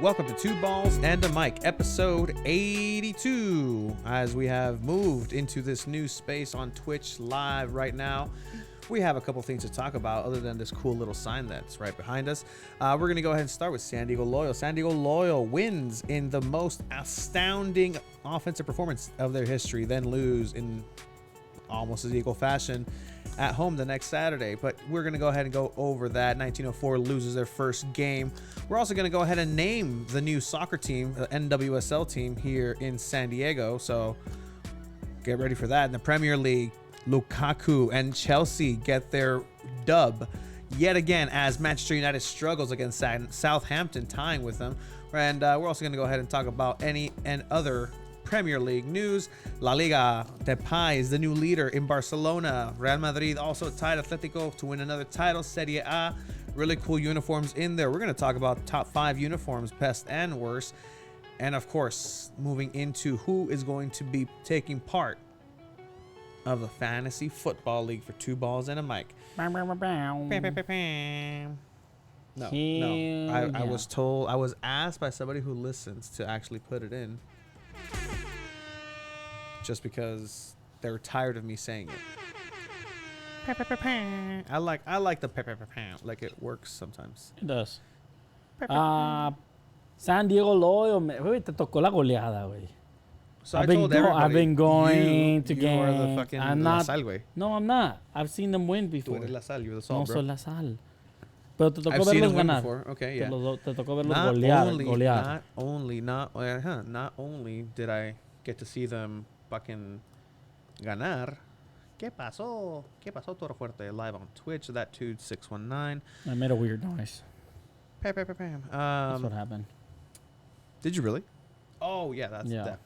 Welcome to Two Balls and a Mic, episode 82. As we have moved into this new space on Twitch live right now, we have a couple things to talk about other than this cool little sign that's right behind us. We're going to go ahead and start with San Diego Loyal. San Diego Loyal wins in the most astounding offensive performance of their history, then lose in almost as equal fashion at home the next Saturday. But we're going to go ahead and go over that. 1904 loses their first game. We're also going to go ahead and name the new soccer team, the NWSL team here in San Diego. So get ready for that. In the Premier League, Lukaku and Chelsea get their dub yet again as Manchester United struggles against Southampton, tying with them. And we're also going to go ahead and talk about any and other Premier League news. La Liga, Depay is the new leader in Barcelona. Real Madrid also tied Atletico to win another title. Serie A, really cool uniforms in there. We're going to talk about top 5 uniforms, best and worst. And of course, moving into who is going to be taking part of the Fantasy Football League for Two Balls and a Mic. No. I was told, I was asked by somebody who listens to actually put it in. Just because they're tired of me saying it. I like the like it works sometimes. It does. San Diego Loyal, güey, te tocó la goleada, güey. So I've been going to games. games. You are the fucking La Sal, güey. No, I'm not. I've seen them win before. Tú eres La Sal, you're the salt, no bro. soy La Sal. Pero te tocó I've seen verlos them win ganar. before. Okay, yeah. Te tocó verlos golear. Not only did I get to see them fucking ganar. ¿Qué pasó? ¿Qué pasó, Toro Fuerte? Live on Twitch, that dude 619. I made a weird noise. That's what happened. Did you really? Oh yeah,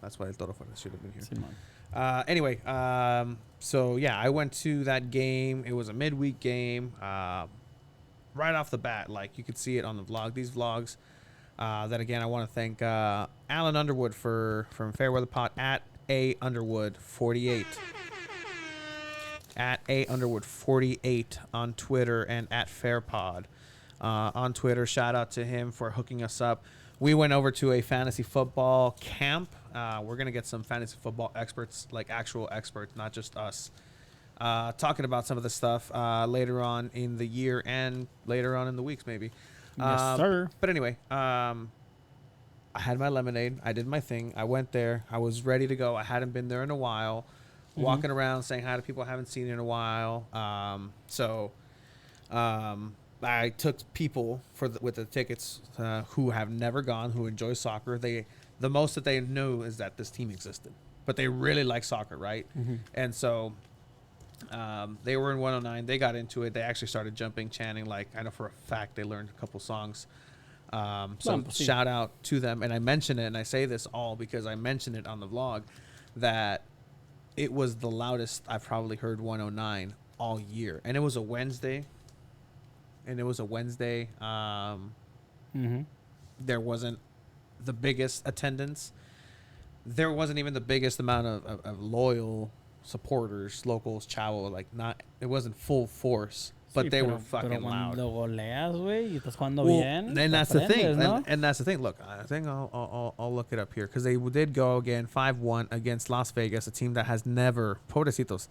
that's why Toro Fuerte should have been here. Simon. Anyway, so yeah, I went to that game. It was a midweek game. Right off the bat, like you could see it on the vlog. These vlogs. That again, I want to thank Alan Underwood from Fairweather Pot at A Underwood 48. At A Underwood 48 on Twitter and at Fairpod on Twitter. Shout out to him for hooking us up. We went over to a fantasy football camp. We're gonna get some fantasy football experts, like actual experts, not just us, talking about some of the stuff later on in the year and later on in the weeks, maybe. Yes, sir. But anyway, I had my lemonade. I did my thing. I went there. I was ready to go. I hadn't been there in a while. Walking around saying hi to people I haven't seen in a while. I took people with the tickets who have never gone, who enjoy soccer. The most that they knew is that this team existed, but they really like soccer, right? And so they were in 109. They got into it. They actually started jumping, chanting. Like I know for a fact they learned a couple songs. So shout out to them. And I mention it, and I say this all because I mentioned it on the vlog, that it was the loudest I've probably heard 109 all year. And it was a Wednesday. There wasn't the biggest attendance. There wasn't even the biggest amount of loyal supporters, locals, chavo. Like it wasn't full force. But they were fucking loud. Goleas, güey, y estás jugando bien. And that's the thing. ¿No? And that's the thing. Look, I think I'll look it up here because they did go again 5-1 against Las Vegas, a team that has never, pobrecitos,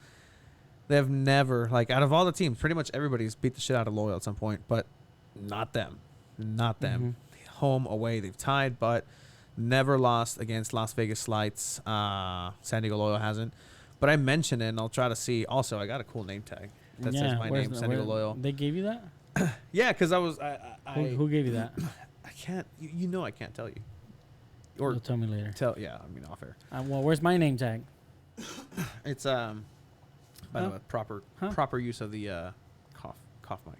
they've never, like out of all the teams, pretty much everybody's beat the shit out of Loyal at some point, but not them. Home, away, they've tied, but never lost against Las Vegas Lights. San Diego Loyal hasn't. But I mentioned it, and I'll try to see. Also, I got a cool name tag that says my name, San Diego Loyal. They gave you that? Yeah, because I was. Who gave you that? I can't. You know I can't tell you. Or you'll tell me later. Off air. Well, where's my name tag? It's by the way, proper use of the cough mic.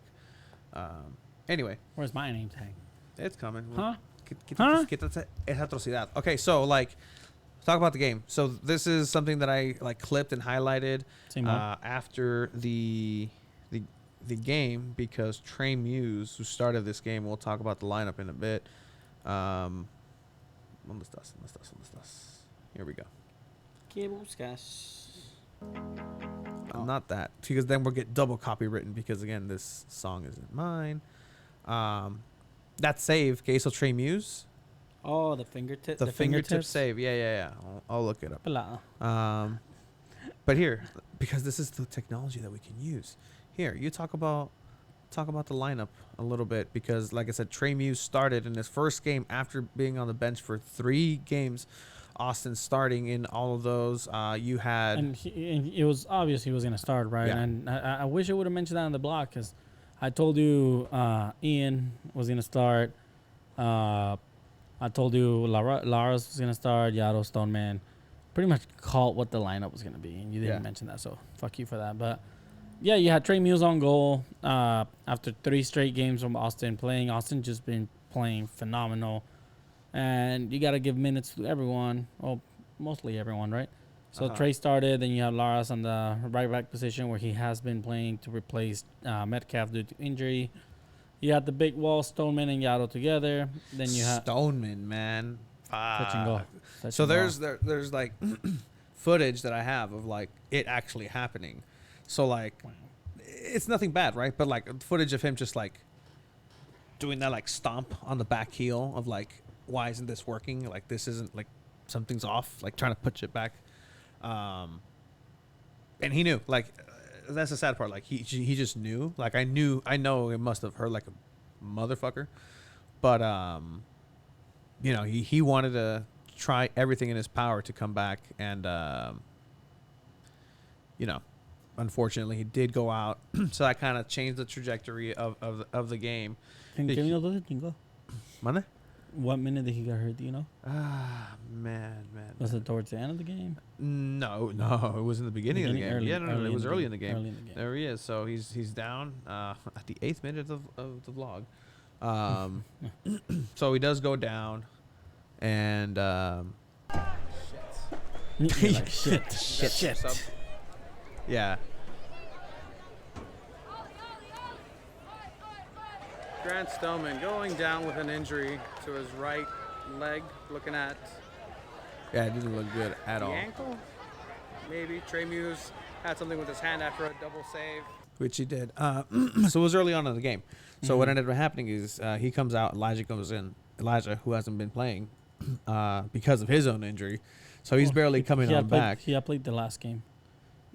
Anyway, where's my name tag? It's coming. Huh? Es atrocidad. Okay, so like, talk about the game. So this is something that I like clipped and highlighted after the game because Trey Muse, who started this game, we'll talk about the lineup in a bit. ¿Dónde estás? Here we go. ¿Qué buscas? Not that, because then we'll get double copywritten because again this song isn't mine. That save que hizo Trey Muse Oh, the fingertip. The fingertip save. Yeah. I'll look it up. Pelada. But here, because this is the technology that we can use. Here, you talk about the lineup a little bit, because like I said, Trey Muse started in his first game after being on the bench for 3 games. Austin starting in all of those. You had, and it was obvious he was gonna start, right? Yeah. And I wish I would have mentioned that on the block, because I told you Ian was gonna start. I told you Lars was gonna start. Yaro, Stoneman. Pretty much called what the lineup was gonna be, and you didn't mention that, so fuck you for that. But yeah, you had Trey Muse on goal after 3 straight games from Austin playing. Austin just been playing phenomenal, and you got to give minutes to everyone. Well, mostly everyone, right? So Trey started, then you have Laras on the right back position where he has been playing to replace Metcalf due to injury. You had the big wall, Stoneman and Yaro together. Then you had Stoneman, man. touch and go. So there's like footage that I have of like it actually happening. So like, it's nothing bad, right? But like footage of him just like doing that like stomp on the back heel of like, why isn't this working? Like this isn't, like something's off. Like trying to push it back. And he knew. Like that's the sad part. Like he just knew. Like I know it must have hurt like a motherfucker. But you know, he wanted to try everything in his power to come back, and you know, unfortunately he did go out. So that kind of changed the trajectory of the game. Monday? What minute did he get hurt? Do you know? Man. Was it towards the end of the game? No, it was in the beginning of the game. No, it was early in the game. Early in the game. There he is. So he's down at the 8th minute of the vlog. So he does go down, and You're like, shit. Yeah. Grant Stoneman going down with an injury to his right leg. Looking at, yeah, it didn't look good at The all. ankle? Maybe. Trey Muse had something with his hand after a double save. Which he did. So it was early on in the game. So what ended up happening is he comes out, Elijah comes in. Elijah, who hasn't been playing because of his own injury. So he's barely coming on back. He had played the last game.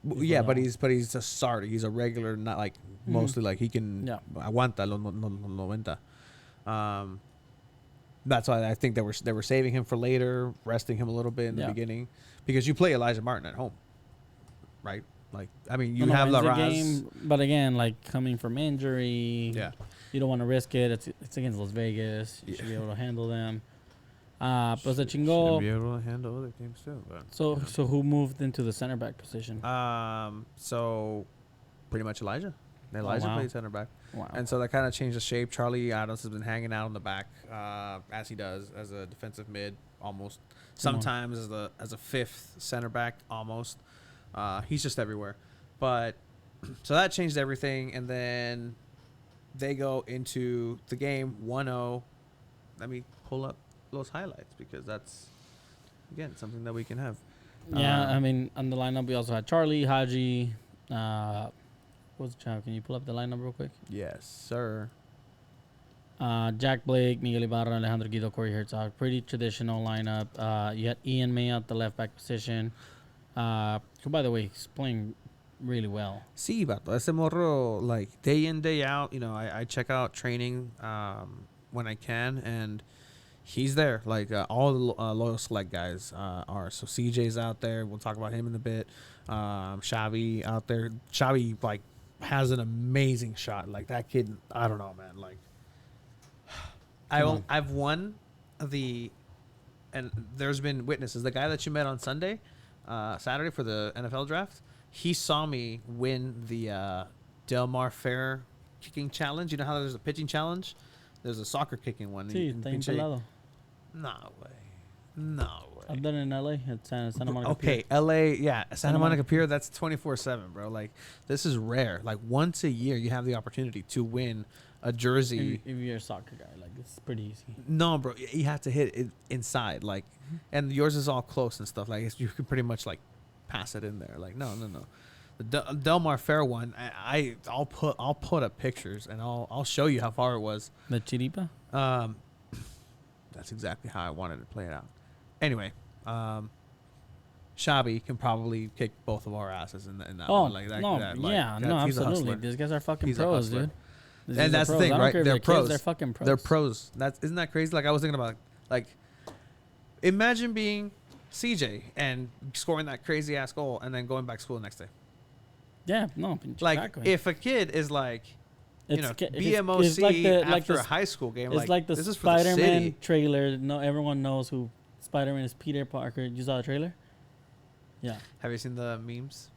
Yeah, but he's a starter. He's a regular, not like mostly like he can aguanta los 90. That's why I think they were saving him for later, resting him a little bit in the beginning, because you play Elijah Martin at home, right? Like, I mean, you have La game, but again, like coming from injury, you don't want to risk it. It's against Las Vegas. You should be able to handle them. Pues de chingó. Should be able to handle other teams too. But, so who moved into the center back position? So pretty much Elijah. Elijah played center back. Wow. And so that kind of changed the shape. Charlie Adams has been hanging out in the back, as he does as a defensive mid, almost. Sometimes as a 5th center back, almost. He's just everywhere. But so that changed everything, and then they go into the game 1-0. Let me pull up those highlights, because that's, again, something that we can have. Yeah, I mean, on the lineup we also had Charlie, Haji. What's the channel? Can you pull up the lineup real quick? Yes, sir. Jack Blake, Miguel Ibarra, Alejandro Guido, Corey Herzog. Pretty traditional lineup. You had Ian May at the left back position. Who, by the way, is playing really well. Sí, vato. Ese morro, like, day in, day out, you know, I check out training when I can, and he's there. Like, all the loyal select guys are. So CJ's out there. We'll talk about him in a bit. Xavi out there. Xavi, like, has an amazing shot. Like, that kid, I don't know, man. Like, I've won the, and there's been witnesses. The guy that you met on Saturday for the NFL draft, he saw me win the Del Mar Fair kicking challenge. You know how there's a pitching challenge? There's a soccer kicking one. Sí, está empelado. No way. I've done it in LA at Santa Monica Okay, Pier. LA, yeah. Santa Monica Pier, that's 24/7, bro. Like, this is rare. Like, once a year, you have the opportunity to win a jersey. If you're a soccer guy, like, it's pretty easy. No, bro, you have to hit it inside. Like, and yours is all close and stuff. Like, you can pretty much, like, pass it in there. Like, no. The Del Mar Fair one, I'll put up pictures, and I'll show you how far it was. The chiripa? That that's exactly how I wanted to play it out. Anyway, Shabby can probably kick both of our asses in that Oh one. Like that, no, that, like, yeah, that- no, he's a absolutely. hustler. These guys are fucking He's a pros, hustler. dude. These And are that's the pros. thing, I don't right? care if They're kids, pros. they're fucking pros. They're pros. Isn't that crazy? Like I was thinking about, like, imagine being CJ and scoring that crazy ass goal and then going back to school the next day. Yeah, no, Like exactly. if a kid is like, you know, BMOC it's like after the a high school game, it's like the this is for the Spider-Man city. trailer. No, everyone knows who Spider-Man is. Peter Parker. You saw the trailer? Yeah. Have you seen the memes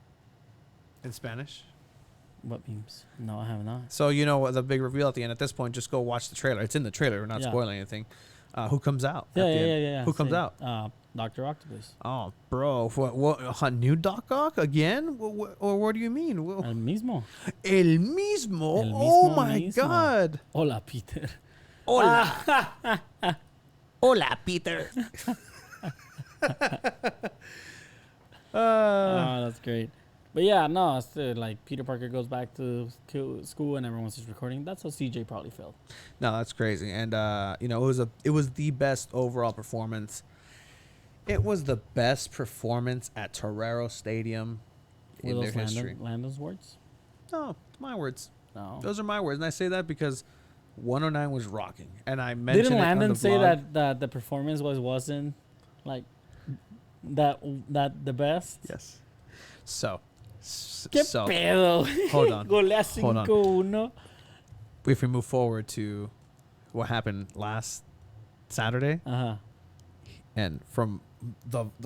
in Spanish? What memes? No, I have not. So you know what the big reveal at the end. At this point, just go watch the trailer. It's in the trailer. We're not Yeah. spoiling anything. Who comes out? Yeah, at the yeah, end? yeah. Who comes Same. out? Dr. Octopus. Oh, bro, what a new Doc Ock again? Or what do you mean? El mismo. El mismo. El Oh mismo my mismo. God. Hola, Peter. Hola. Hola, Peter. That's great. But yeah, no, it's like Peter Parker goes back to school and everyone's just recording. That's how CJ probably felt. No, that's crazy. And you know, it was the best overall performance. It was the best performance at Torero Stadium Were in their those history. Landon's words? No, my words. No. Those are my words, and I say that because 109 was rocking, and I mentioned Didn't it on Landon the say vlog. that the performance wasn't like that the best? Yes. So, ¿Qué so pedo? hold on. Golea Hold on. 5-1. If we move forward to what happened last Saturday, Uh-huh. and from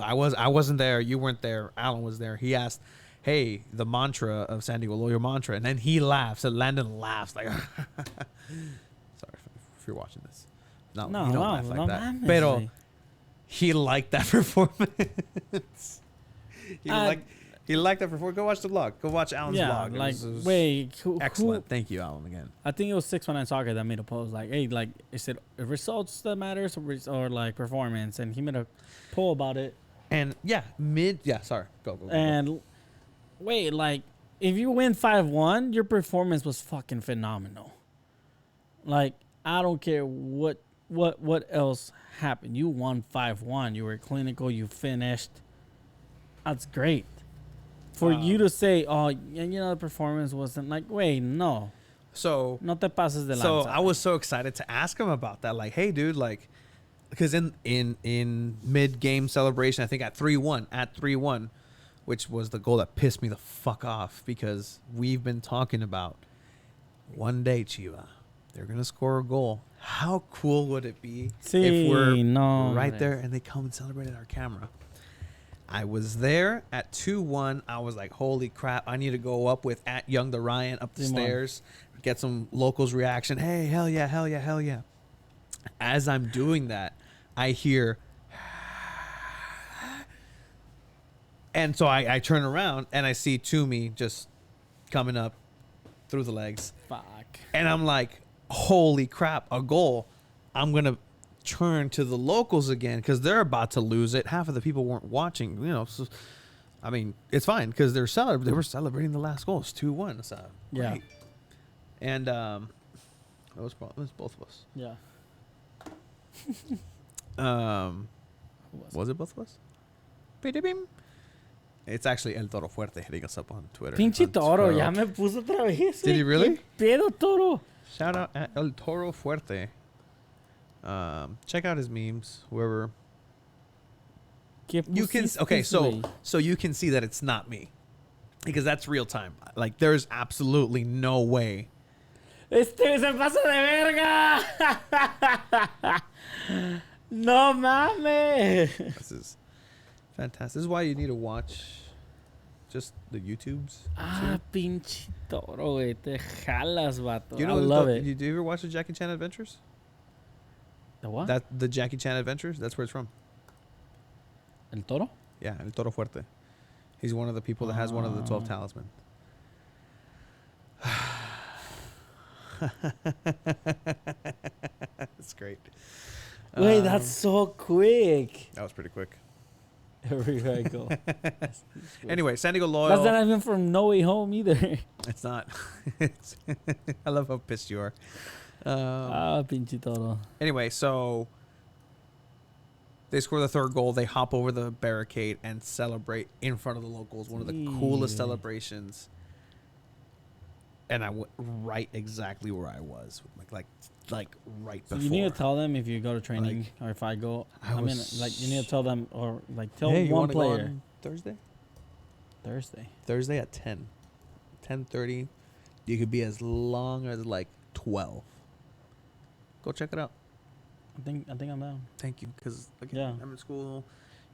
I wasn't there, you weren't there, Alan was there. He asked, "Hey, the mantra of San Diego Loyal mantra," and then he laughs. And Landon laughs like, sorry if you're watching this. No, No, you don't no, laugh like no that. mames, Pero güey. he liked that performance. He liked that performance. Go watch the vlog. Go watch Alan's Yeah, vlog. like, It was wait, excellent. Thank you, Alan, again. I think it was 619 Soccer that made a post like, hey, like, is it results that matters or like performance? And he made a poll about it. And sorry. Go. And wait, like, if you win 5-1, your performance was fucking phenomenal. Like, I don't care what else happened. You won 5-1. You were clinical. You finished. That's great. For you to say, oh, you know, the performance wasn't like, wait, no. So No te pases de So lanza. I was so excited to ask him about that. Like, hey, dude, like, because in mid game celebration, I think at 3-1, which was the goal that pissed me the fuck off because we've been talking about one day, Chiva, they're gonna score a goal. How cool would it be if we're right there and they come and celebrate at our camera? I was there at 2-1. I was like, holy crap, I need to go up with at Young the Ryan up the stairs, get some locals reaction. Hey, hell yeah, hell yeah, hell yeah. As I'm doing that, I hear, and so I turn around and I see Toomey just coming up through the legs. Fuck. And I'm like, holy crap, a goal. I'm going to turn to the locals again because they're about to lose it. Half of the people weren't watching, you know. So, I mean, it's fine because they were celebrating the last goal. It's 2-1. So Yeah. great. And it was both of us. Yeah. Was it both of us? Bim. It's actually El Toro Fuerte hitting us up on Twitter. Pinche on Toro, Twitter. ya me puso otra vez. Did he güey. really? ¿Qué pedo, Toro? Shout out at El Toro Fuerte. Check out his memes. Whoever ¿Qué you can. pusiste, Okay, güey? so you can see that it's not me, because that's real time. Like there's absolutely no way. Se pasa de verga. No mames. This is fantastic. This is why you need to watch just the YouTubes. Ah, pinche Toro, güey. Te jalas, vato. You I know, love it. Do you ever watch the Jackie Chan Adventures? The what? The Jackie Chan Adventures. That's where it's from. El Toro? Yeah, El Toro Fuerte. He's one of the people that has one of the 12 talismans. That's great. Wait, that's so quick. That was pretty quick. Everywhere I go. Anyway, San Diego Loyal. That's not even from No Way Home either. It's not. I love how pissed you are. Pinche Toro. Anyway, so They score the third goal. They hop over the barricade and celebrate in front of the locals. One of the coolest celebrations. And I went right exactly where I was, like right before. You need to tell them if you go to training or if I go. I mean, like you need to tell them or like tell one player. Go on Thursday. Thursday At 10:30. You could be as long as like 12. Go check it out. I think I'm down. Thank you, because I'm in school.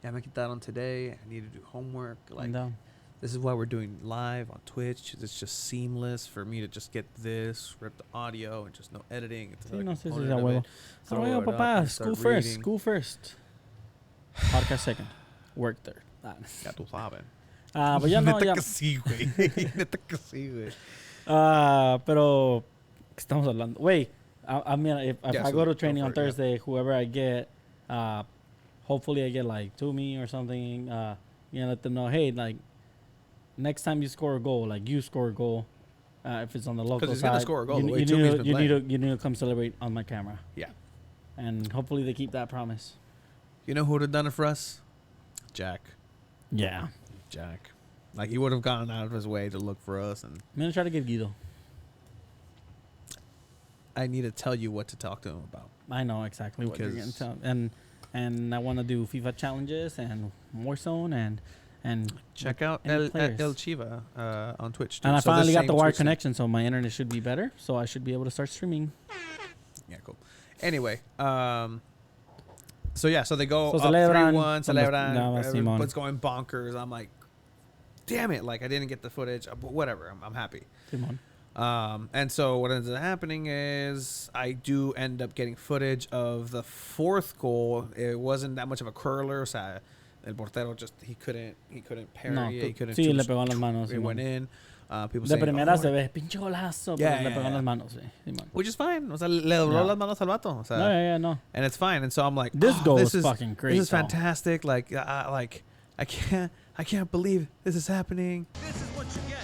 Yeah, I'm gonna get that on today. I need to do homework. Like, I'm down. This is why we're doing live on Twitch. It's just seamless for me to just get this, rip the audio, and just no editing. It's like papá. School first. Podcast second. Work third. Ya tú sabes. But ya no, ya. Neta que sí, güey. Neta que sí, güey. Pero, ¿qué estamos hablando? Wait, I mean, if I go to training on Thursday, whoever I get, hopefully I get like Toomey or something. Let them know, hey, like, next time you score a goal, like you score a goal, if it's on the local side, he's gonna score a goal. You need to come celebrate on my camera. Yeah, and hopefully they keep that promise. You know who would have done it for us? Jack. Yeah, Jack. Like, he would have gone out of his way to look for us, and I'm gonna try to get Guido. I need to tell you what to talk to him about. I know exactly what you're gonna tell, and I want to do FIFA challenges and Warzone and check out El Chiva on Twitch. And I finally got the wired connection, so my internet should be better. So I should be able to start streaming. Yeah, cool. Anyway, so they go up 3-1, celebran. What's going bonkers? I'm like, damn it! Like, I didn't get the footage, but whatever. I'm happy. And so what ends up happening is I do end up getting footage of the fourth goal. It wasn't that much of a curler. O sea, el portero he couldn't parry. He couldn't. Sí, le pegó en las manos. It went in. People de saying, primera se ve pinche golazo, pero le pegó en las manos. Which is fine. O sea, le dobló las manos al vato. O sea, no. And it's fine. And so I'm like, this goal is fucking great. This is fantastic. Like, I can't believe this is happening. This is what you get.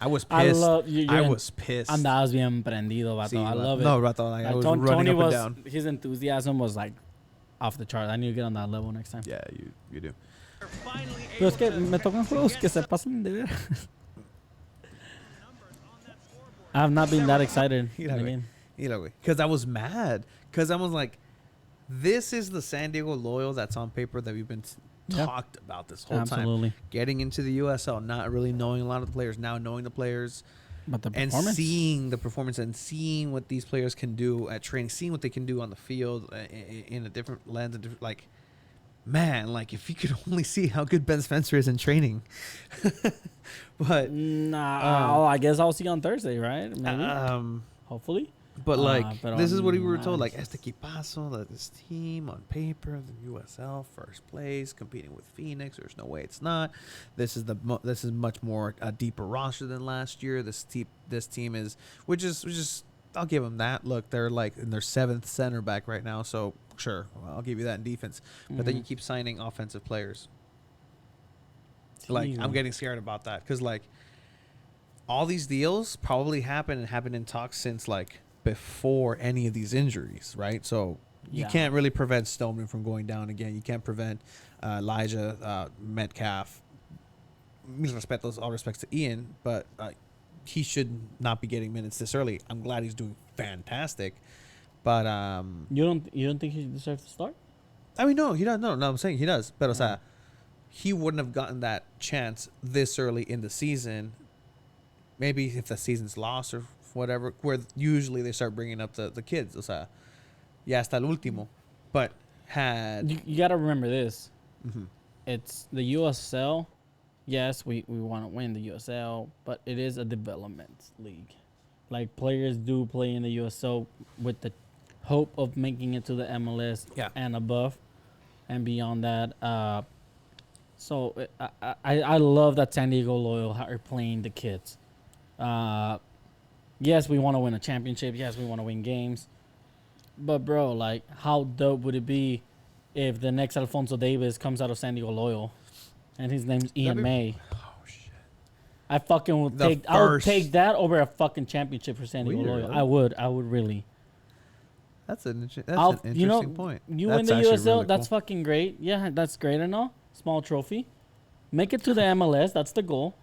I was pissed. I was pissed. Andabas bien prendido, vato. Sí, I love it. No, vato. Like, I was running up and down. His enthusiasm was like off the chart. I need to get on that level next time. Yeah, you do. Pero es que me tocan juegos que se pasan de ver. I have not been that excited. Because I was mad. Because I was like, this is the San Diego Loyal that's on paper that we've been talked about this whole time. Getting into the USL, not really knowing a lot of the players, now knowing the players. But the and seeing the performance and seeing what these players can do at training, seeing what they can do on the field in a different lens, like, man, like, if you could only see how good Ben Spencer is in training. But I guess I'll see on Thursday, right? Maybe. Hopefully. But this is what we were told. Like, este equipazo, this team on paper, the USL first place, competing with Phoenix. There's no way it's not. This is much more a deeper roster than last year. This team is, which is I'll give them that. Look, they're like in their 7th center back right now, so sure, I'll give you that in defense. But then you keep signing offensive players. Like, I'm getting scared about that because, like, all these deals probably happened in talks since, like, before any of these injuries, right? So you can't really prevent Stoneman from going down again. You can't prevent Elijah Metcalf. Mis respetos, all respects to Ian, but he should not be getting minutes this early. I'm glad he's doing fantastic, but you don't think he deserves to start? I mean, no, he does. No, I'm saying he does. But he wouldn't have gotten that chance this early in the season. Maybe if the season's lost or whatever, where usually they start bringing up the kids. O sea, ya hasta el último. But you got to remember this. Mm-hmm. It's the USL. Yes, we want to win the USL, but it is a development league. Like, players do play in the USL with the hope of making it to the MLS and above and beyond that. So I love that San Diego Loyal are playing the kids. Yes, we want to win a championship. Yes, we want to win games. But, bro, like, how dope would it be if the next Alfonso Davis comes out of San Diego Loyal and his name's Ian May? Oh, shit. I fucking would I would take that over a fucking championship for San Diego Loyal. Really? I would really. That's an I'll- interesting you know, point. You That's win the actually USL, really that's cool. fucking great. Yeah, that's great and all. Small trophy. Make it to the MLS, that's the goal.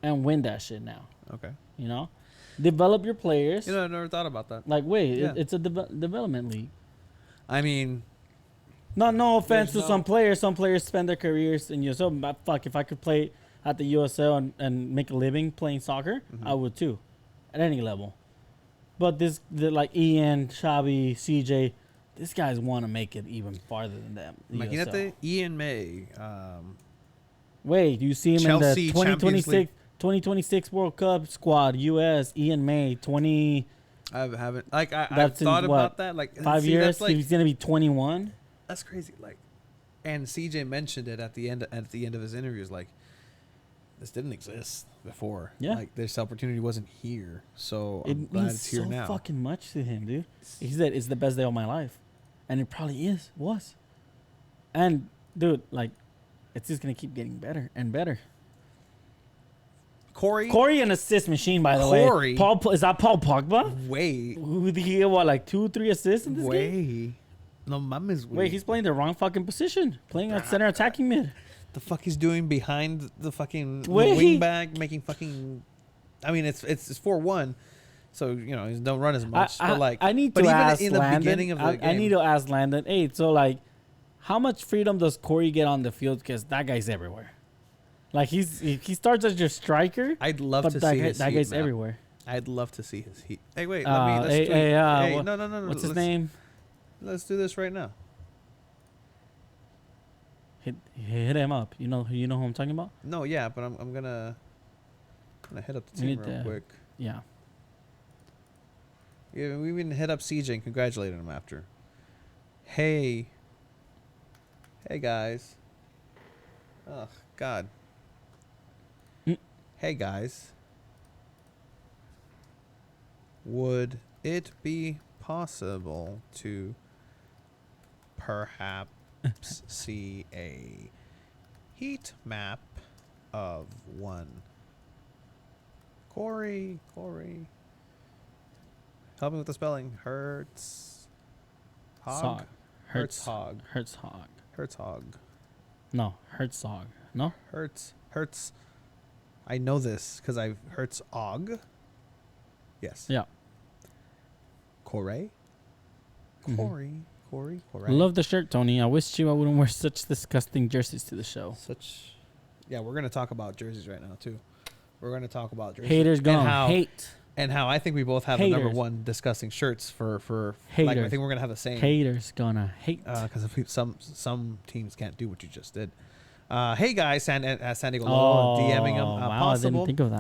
And win that shit now. Okay. You know? Develop your players. You know, I never thought about that. Like, wait, Yeah. it's a development league. I mean, No offense to There's some no- players. Some players spend their careers in USL. But fuck, if I could play at the USL and make a living playing soccer, I would too, at any level. But like Ian, Xavi, CJ, these guys want to make it even farther than them. the USL. Imagínate, Ian May. Wait, you see him Chelsea in the Champions League. 2026 World Cup squad, US, Ian May, 20. I haven't like I've That's in thought what, about that. Like 5 see, years, That's, like, he's gonna be 21. that's crazy. Like, and CJ mentioned it at the end of his interviews. Like, this didn't exist before. Yeah. Like this opportunity wasn't here. So It I'm glad means it's here so now. fucking much to him, dude. He said it's the best day of my life, and it probably was. And dude, like, it's just gonna keep getting better and better. Corey, an assist machine, by the Corey? way. Paul, is that Paul Pogba? Way, Who did he get? What, like 2-3 assists in this game? way. No, mames, Wait, he's playing the wrong fucking position. Playing at center attacking mid. the fuck he's doing behind the fucking Wait. wing back, making fucking. I mean, it's 4-1, so you know he don't run as much. but like, I need but to even ask in the Landon. beginning of the I game, need to ask Landon. Hey, so like, how much freedom does Corey get on the field? Because that guy's everywhere. Like he starts as your striker, I'd love but to that see guy, his that heat guy's map. everywhere. I'd love to see his heat. Hey, wait, let's Hey, do hey, hey, what- no. What's his let's- name? Let's do this right now. Hit him up. You know who I'm talking about? No, yeah, but I'm gonna hit up the We team need real to- quick. Yeah. Yeah, we even hit up CJ and congratulated him after. Hey guys. Oh God. Mm. Hey guys. Would it be possible to perhaps see a heat map of one? Corey. Help me with the spelling. Hertz. Hog. Herzog. Herzog. No, Herzog. No? Hertz. I know this because I've Herzog. Yes. Yeah. Corey. Mhm. Corey. Love the shirt, Tony. I wish I wouldn't wear such disgusting jerseys to the show. Yeah, we're gonna talk about jerseys right now too. We're gonna talk about jerseys. Haters and gonna how, hate. and how I think we both have the number Haters. one disgusting shirts for like I Haters. think we're gonna have the same. Haters gonna hate. Because some teams can't do what you just did. Hey guys, San Diego Oh, DMing him. wow, I Possible. didn't think of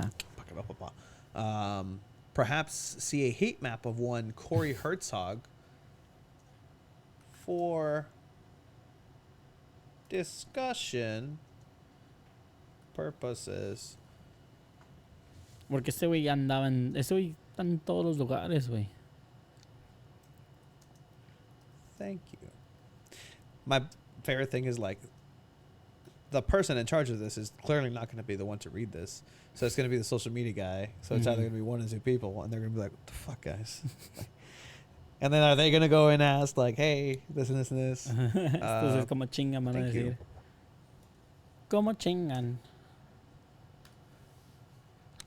that. Perhaps see a heat map of one Corey Herzog for discussion purposes. Porque ese güey andaba en... Ese güey está en todos los lugares, güey. Thank you. My favorite thing is like the person in charge of this is clearly not going to be the one to read this. So it's going to be the social media guy. So it's either going to be one or two people, and they're going to be like, "What the fuck, guys?" And then are they going to go and ask like, "Hey, this and this and this"? Entonces, como chingan van a thank you. decir. Como chingan.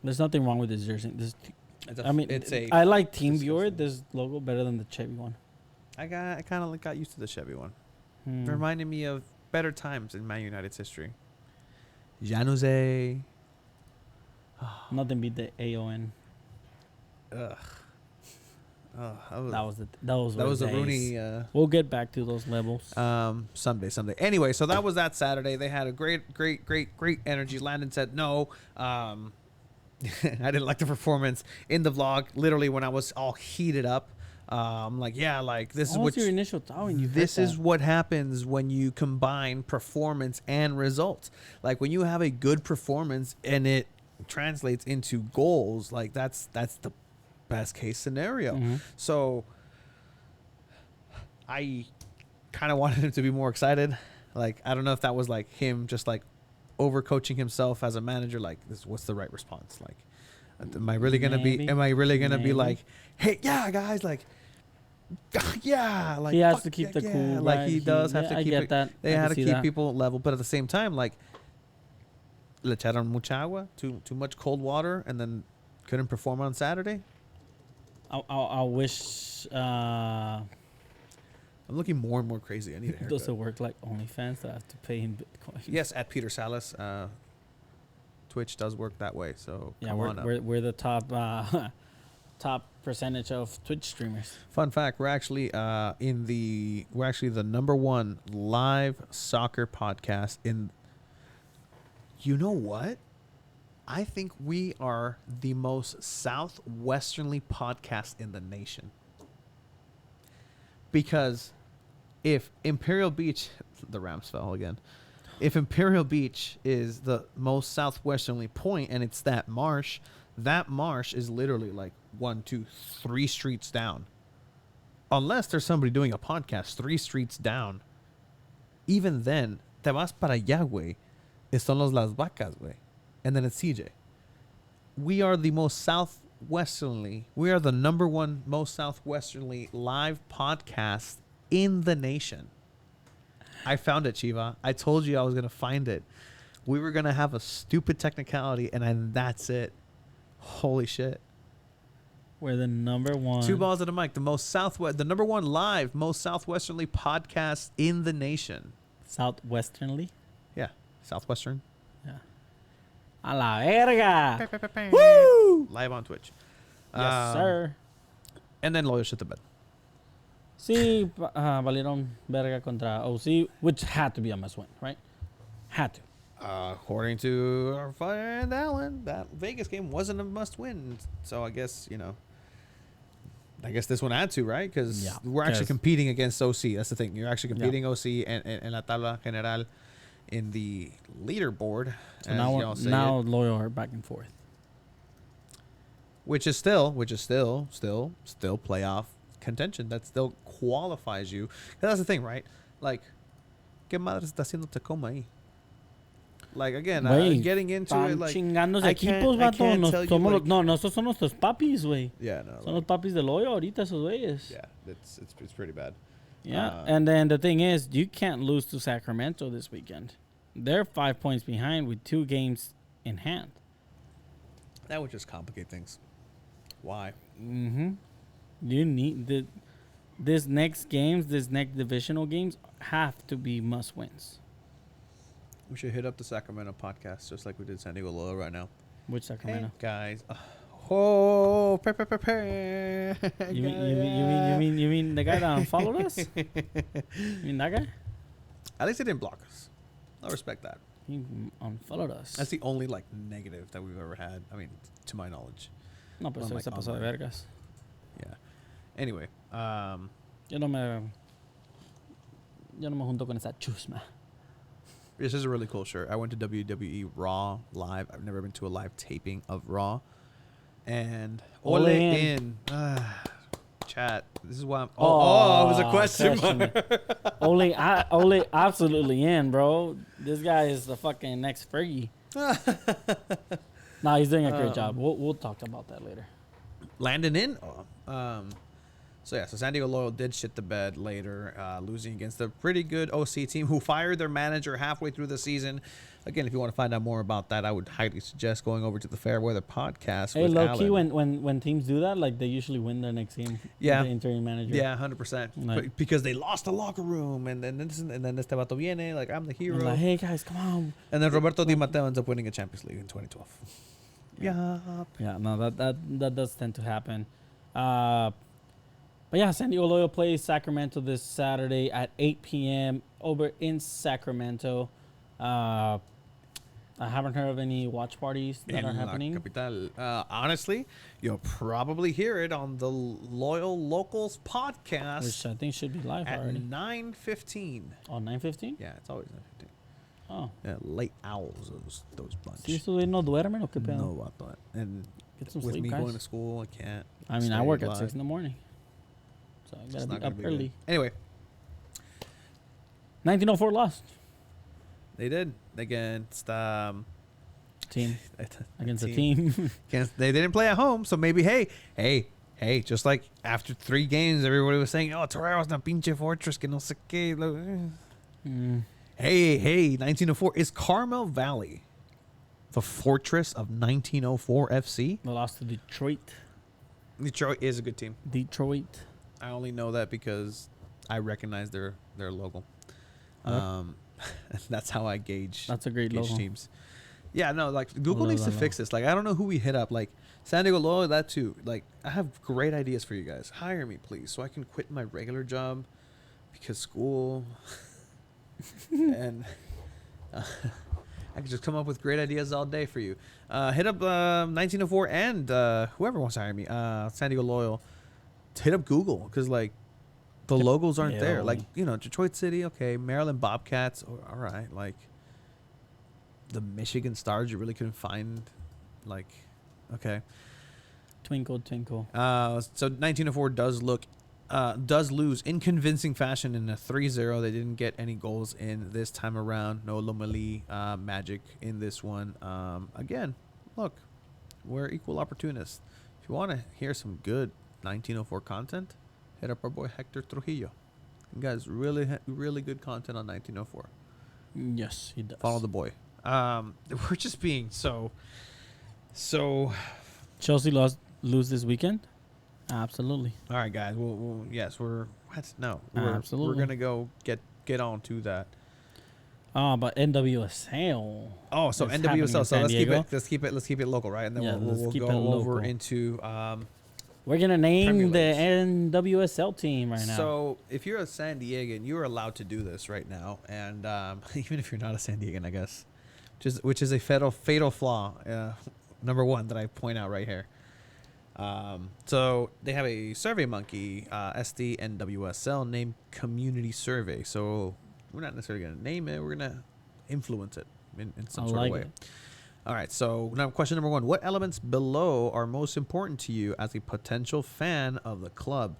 There's nothing wrong with this jersey. I like TeamViewer, this logo, better than the Chevy one. I kind of got used to the Chevy one. Hmm. It reminded me of better times in Man United's history. Januzaj. Nothing beat the AON. Ugh. That was a days. Rooney. We'll get back to those levels. Someday. Anyway, so that was that Saturday. They had a great energy. Landon said no. I didn't like the performance in the vlog. Literally, when I was all heated up, I'm like, yeah, like this is What what was your initial thought when you heard this is that? what happens when you combine performance and results. Like when you have a good performance and it translates into goals, like that's the best case scenario. Mhm. So I kind of wanted him to be more excited. Like I don't know if that was like him just like overcoaching himself as a manager. Like what's the right response? Like am I really gonna be Maybe. be like, hey, yeah, guys, like Yeah, like he has fuck to keep yeah, the yeah. cool. Like right? he does have to I keep get it. that. They I had can to see keep that. people level, but at the same time, like le echaron mucha agua, too much cold water, and then couldn't perform on Saturday. I wish I'm looking more and more crazy. I need a haircut. does it work like OnlyFans that I have to pay in Bitcoin? Yes, at Peter Salas, Twitch does work that way. So Yeah, come on up. we're the top top percentage of Twitch streamers. Fun fact: we're actually the number one live soccer podcast in. You know what? I think we are the most southwesternly podcast in the nation. Because if Imperial Beach, the Rams fell again. If Imperial Beach is the most southwesternly point and it's that marsh is literally like 1, 2, 3 streets down. Unless there's somebody doing a podcast 3 streets down. Even then, te vas para allá, güey. Están los Las Vacas, güey. And then it's CJ. We are the number one most southwesternly live podcast in the nation. I found it, Chiva. I told you I was going to find it. We were going to have a stupid technicality, and that's it. Holy shit. We're the number one. 2 balls at the mic. The number one live, most southwesternly podcast in the nation. Southwesternly? Yeah. Southwestern. Yeah. A la verga. Woo! Live on Twitch. Yes, sir. And then Loyal shit the bed. Sí, valieron verga contra OC, which had to be a must win, right? Had to. According to our friend Alan, that Vegas game wasn't a must win. So I guess, this one had to, right? Because we're actually competing against OC. That's the thing. You're actually competing OC and La Tabla General in the leaderboard. So now Loyal are back and forth. Which is still playoff contention. That still qualifies you. That's the thing, right? Like, ¿qué madre está haciendo Tacoma ahí? Like, again, getting into it, like, chingándose I equipos, can't vato. tell you, like, No, nosotros son nuestros papis, güey. Yeah, no. Son los papis de Loyal ahorita, esos güeyes. Yeah, it's pretty bad. Yeah, and then the thing is, you can't lose to Sacramento this weekend. They're 5 points behind with 2 games in hand. That would just complicate things. Why? Mm-hmm. You need this next divisional games have to be must wins. We should hit up the Sacramento podcast just like we did San Diego Loyal right now. Which Sacramento? Hey, guys. You mean the guy that unfollowed us? You mean that guy? At least he didn't block us. I respect that. He unfollowed us. That's the only negative that we've ever had. I mean, to my knowledge. No, pero se pasó de vergas. Yeah. Anyway, Yo no me junto con esa chusma. this is a really cool shirt. I went to WWE Raw live. I've never been to a live taping of Raw. And Ole in. Chat. This is why I'm. It was a question. Ole absolutely in, bro. This guy is the fucking next Fergie. Nah, he's doing a great job. We'll talk about that later. Landon in. So San Diego Loyal did shit the bed later, losing against a pretty good OC team who fired their manager halfway through the season. Again, if you want to find out more about that, I would highly suggest going over to the Fairweather podcast. Hey, with low Alan. key, when teams do that, like they usually win their next game. Yeah, the interim manager. Yeah, 100%. Because they lost the locker room, and then this vato viene, like I'm the hero. I'm like, hey guys, come on. And then Roberto Di Matteo ends up winning a Champions League in 2012. Yeah, no, that does tend to happen. But yeah, San Diego Loyal plays Sacramento this Saturday at 8 p.m. over in Sacramento. I haven't heard of any watch parties that are happening. Capital. Honestly, you'll probably hear it on the Loyal Locals podcast, Which I think should be live at already. 9:15. Oh, 9:15? Yeah, it's always 9:15. Oh. Yeah, late owls, those bunch. ¿Sí esos güeyes no duermen o qué pedo? No, I thought. And Get some with sleep, me guys. going to school, I can't. I mean, I work at live. 6 in the morning. So I It's gotta not be gonna up be early. good. Anyway, 1904 lost. they did against Team. a Against a team. They didn't play at home, so maybe hey, Hey, just like after 3 games, everybody was saying, "Oh, Torero's una pinche fortress que no sé qué." Hey, 1904 is Carmel Valley the fortress of 1904 FC? They lost to Detroit. Detroit is a good team. Detroit. I only know that because I recognize their logo. Huh? That's how I gauge. That's a great gauge logo. teams. Yeah, no, like Google love needs to that fix this. Like, I don't know who we hit up. Like San Diego Loyal, that too. Like, I have great ideas for you guys. Hire me, please, so I can quit my regular job because school and I can just come up with great ideas all day for you. Hit up 1904 and whoever wants to hire me, San Diego Loyal. Hit up Google because like the logos aren't there. Like, you know, Detroit City, okay, Maryland Bobcats, all right. Like the Michigan Stars, you really couldn't find. Like, okay. Twinkle, twinkle. So 1904 does lose in convincing fashion in a 3-0. They didn't get any goals in this time around. No Lomeli magic in this one. Again, look, we're equal opportunists. If you want to hear some good 1904 content, hit up our boy Hector Trujillo. You guys really good content on 1904. Yes, he does. Follow the boy. We're just being so. Chelsea lose this weekend? Absolutely. All right, guys. We're Absolutely. We're gonna go get on to that. Oh, but NWSL. Oh, so It's happening in NWSL. So San let's keep it local, right? And then Yeah, we'll let's keep go it over local. into We're gonna name Premier the NWSL team right now. So if you're a San Diegan, you're allowed to do this right now, and even if you're not a San Diegan, I guess, which is a fatal flaw, number one that I point out right here. So they have a Survey Monkey SDNWSL named Community Survey. So we're not necessarily going to name it. We're going to influence it in some sort of way. All right. So now question number 1. What elements below are most important to you as a potential fan of the club?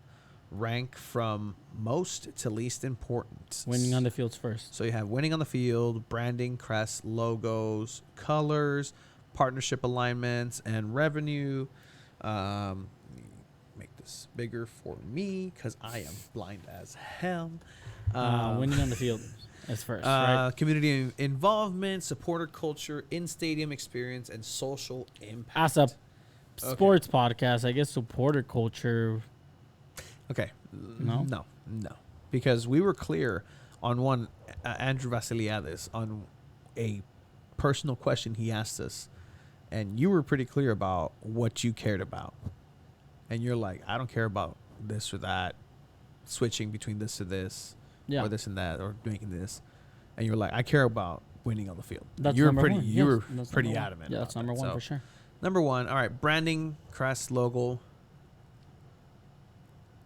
Rank from most to least important. Winning on the fields first. So you have winning on the field, branding, crest, logos, colors, partnership alignments, and revenue. Make this bigger for me because I am blind as hell. Winning on the field is first, right? Community involvement, supporter culture, in-stadium experience, and social impact. As a sports podcast, I guess supporter culture. Okay. No? No. Because we were clear on one, Andrew Vasiliadis, on a personal question he asked us. And you were pretty clear about what you cared about. And you're like, I don't care about this or that, switching between this to this, or this and that, or making this. And you're like, I care about winning on the field. That's you were number pretty, one. you were That's pretty number one. adamant. Yeah, that's number one for sure. Number 1, all right, branding, crest, logo.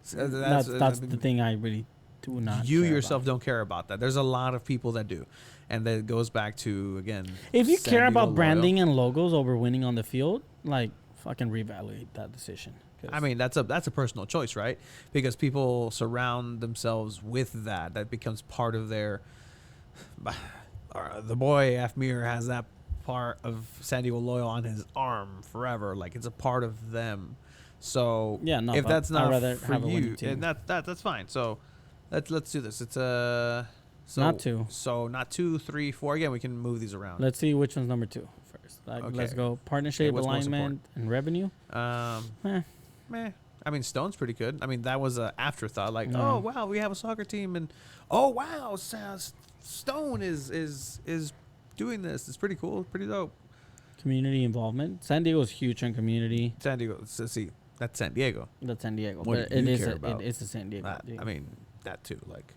So That's the thing I really do not. You care yourself about. don't care about that. There's a lot of people that do, and that goes back to again. If you San care Diego about branding Loyal. and logos over winning on the field, like fucking reevaluate that decision. I mean, that's a personal choice, right? Because people surround themselves with that. That becomes part of their. The boy Afmir has that part of San Diego Loyal on his arm forever. Like it's a part of them. So Yeah, no, if but that's I'd not rather for have a winning you, team. and that's fine. So let's do this. It's Not 2. So not 2, 3, 4. Again, we can move these around. Let's see which one's number 2 first. Like, Okay. let's go partnership, what's most alignment, and revenue. Meh. I mean, Stone's pretty good. I mean, that was an afterthought. Like, No. oh wow, we have a soccer team, and oh wow, Stone is doing this. It's pretty cool, pretty dope. Community involvement. San Diego's huge on community. San Diego. So, see, that's San Diego. That's San Diego, What but do you it is care about? it's a San Diego. I mean, that too. Like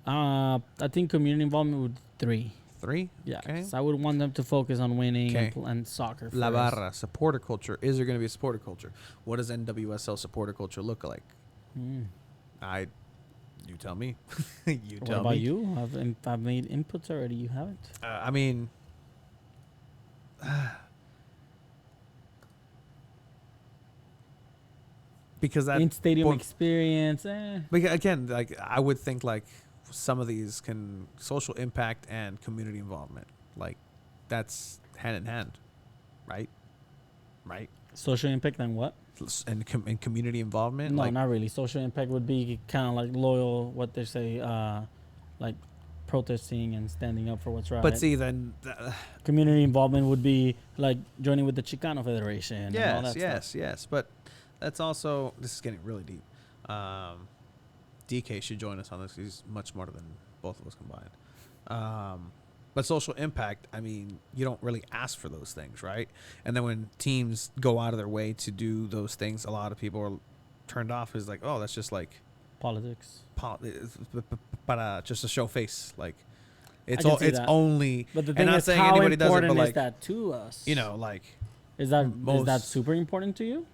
I think community involvement would 3. 3. Yeah, Okay. 'cause I would want them to focus on winning Okay. and soccer. La first. Barra supporter culture. Is there going to be a supporter culture? What does NWSL supporter culture look like? Mm. You tell me. You What tell about me. you? I've made inputs already. You haven't. I mean, because that In stadium well, experience. because again, like I would think like some of these can social impact and community involvement, like that's hand in hand, right? Social impact and what? And community involvement. No, like, not really. Social impact would be kind of like loyal, what they say, like protesting and standing up for what's right. but see, then Community involvement would be like joining with the Chicano Federation. And all that stuff. yes. But that's also, this is getting really deep. DK should join us on this. He's much smarter than both of us combined. But social impact, I mean, you don't really ask for those things, right? And then when teams go out of their way to do those things, a lot of people are turned off. Is like, oh, that's just like Politics. Just to show face. Like, I can see it's that. only. But the and thing not is, saying how anybody does it, important but is like, that to us? you know, like, is that most- super important to you?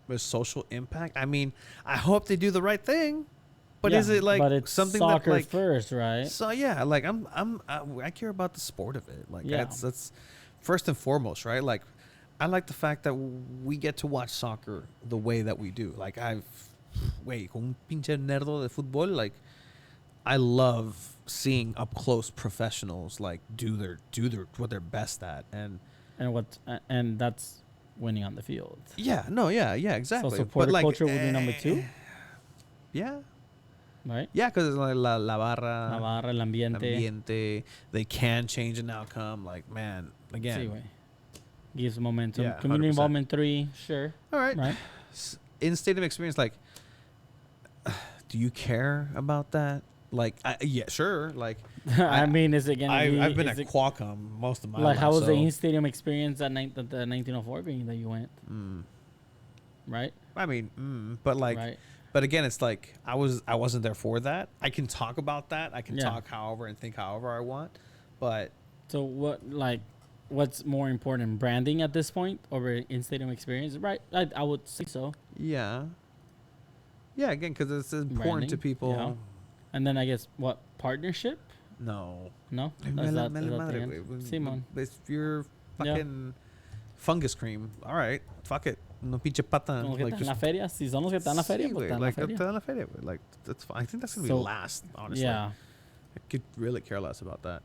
with social impact. I mean, I hope they do the right thing. But Yeah, is it like but it's something soccer that like first, right? So yeah, like I care about the sport of it. Like Yeah. that's first and foremost, right? Like I like the fact that we get to watch soccer the way that we do. Like con un pinche nerdo de fútbol, like I love seeing up close professionals like do their what they're best at, and that's winning on the field. yeah, exactly. So But, supporter like, culture would be number 2, Yeah, right? yeah, because like la barra, La barra, el ambiente. they can change an outcome. Like, man, again. Sí, güey. Gives momentum. Yeah, Community 100%. involvement 3, sure. All right. Right. In stadium experience, like, do you care about that? Like, yeah, sure. Like, I mean, is it gonna be? I've been is at it- Qualcomm most of my like, life. how was the so, in-stadium experience at the 1904 being that you went? Right. I mean, but like, right. but again, it's like I wasn't there for that. I can talk about that. I can Yeah. talk however and think however I want. But So what's more important, branding at this point over in-stadium experience? Right. I would say so. yeah, again, because it's important to Branding, people. yeah. And then I guess what, partnership? No. No. Me Is la- that me the la madre, end? güey. Simon. If you're Yeah. fucking fungus cream, all right, fuck it. No pinche pata. Los que Like, están en la feria, si son los que están en la feria, Sí, pues güey, están en la like, feria. están en la feria, güey. Like, that's fine. I think that's gonna So, be last, honestly. Yeah. I could really care less about that.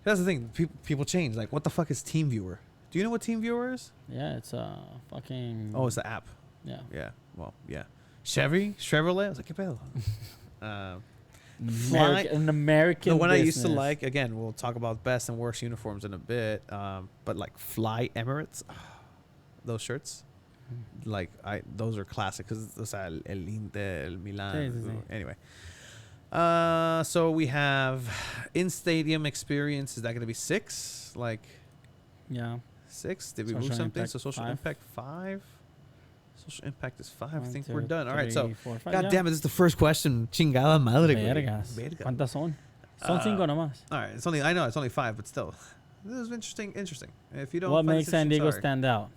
That's the thing. People change. Like, what the fuck is TeamViewer? Do you know what TeamViewer is? Yeah, it's fucking. Oh, it's the app. Yeah. Yeah. Well, yeah. Chevrolet. I was like, ¿qué pedo? An American. The one I used to business. like, again, we'll talk about best and worst uniforms in a bit. But like Fly Emirates, those shirts, like those are classic because el Inter, el Milan. Sí, sí, sí. Anyway, so we have in stadium experience. Is that going to be 6? Like Yeah. 6? Did we Social move something? impact, So social 5. impact 5. Social impact is 5. I 1, think 2, we're done. All right. 3, So 4, 5, God yeah. damn it! This is the first question. Chingada madre. güey. Vergas. Verga. ¿Cuántas son? Son 5 nomás. All right, it's only. I know it's only 5, but still, this is interesting. If you don't, What find makes this San interesting, Diego sorry. stand out?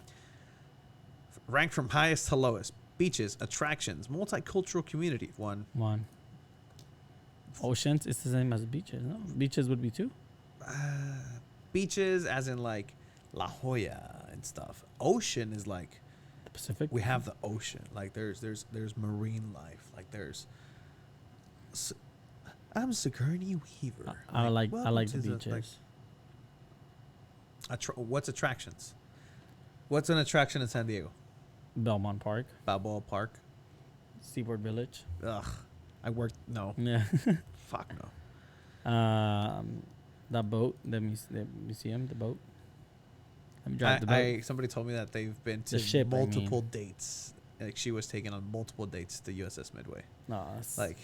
Ranked from highest to lowest: beaches, attractions, multicultural community. 1. 1. Oceans is the same as beaches, no? Beaches would be 2. Beaches, as in like La Jolla and stuff. Ocean is like The Pacific. we have the ocean. Like there's marine life. Like there's. I'm Sigourney Weaver. I like welcome the to beaches. what's attractions? What's an attraction in San Diego? Belmont Park, Balboa Park. Seaport Village. Ugh. I worked. No. Yeah. Fuck no. That boat, the museum, the boat. Let me drive the boat. Somebody told me that they've been to The ship, I multiple dates. Like she was taken on multiple dates to USS Midway. No, that's Like,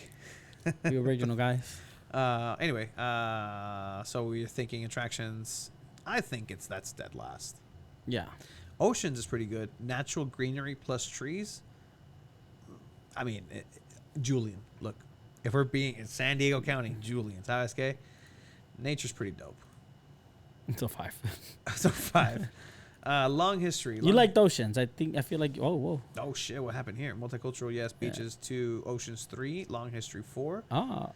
the original guys. anyway, so we're thinking attractions. I think that's dead last. Yeah. Oceans is pretty good. Natural greenery plus trees. I mean, Julian. Look, if we're being in San Diego County, Julian, ¿sabes qué? Nature's pretty dope. Until 5. So 5. Long history. You liked oceans. I feel like, whoa. Oh shit! What happened here? Multicultural, yes. Beaches 2, oceans 3, long history 4. Ah.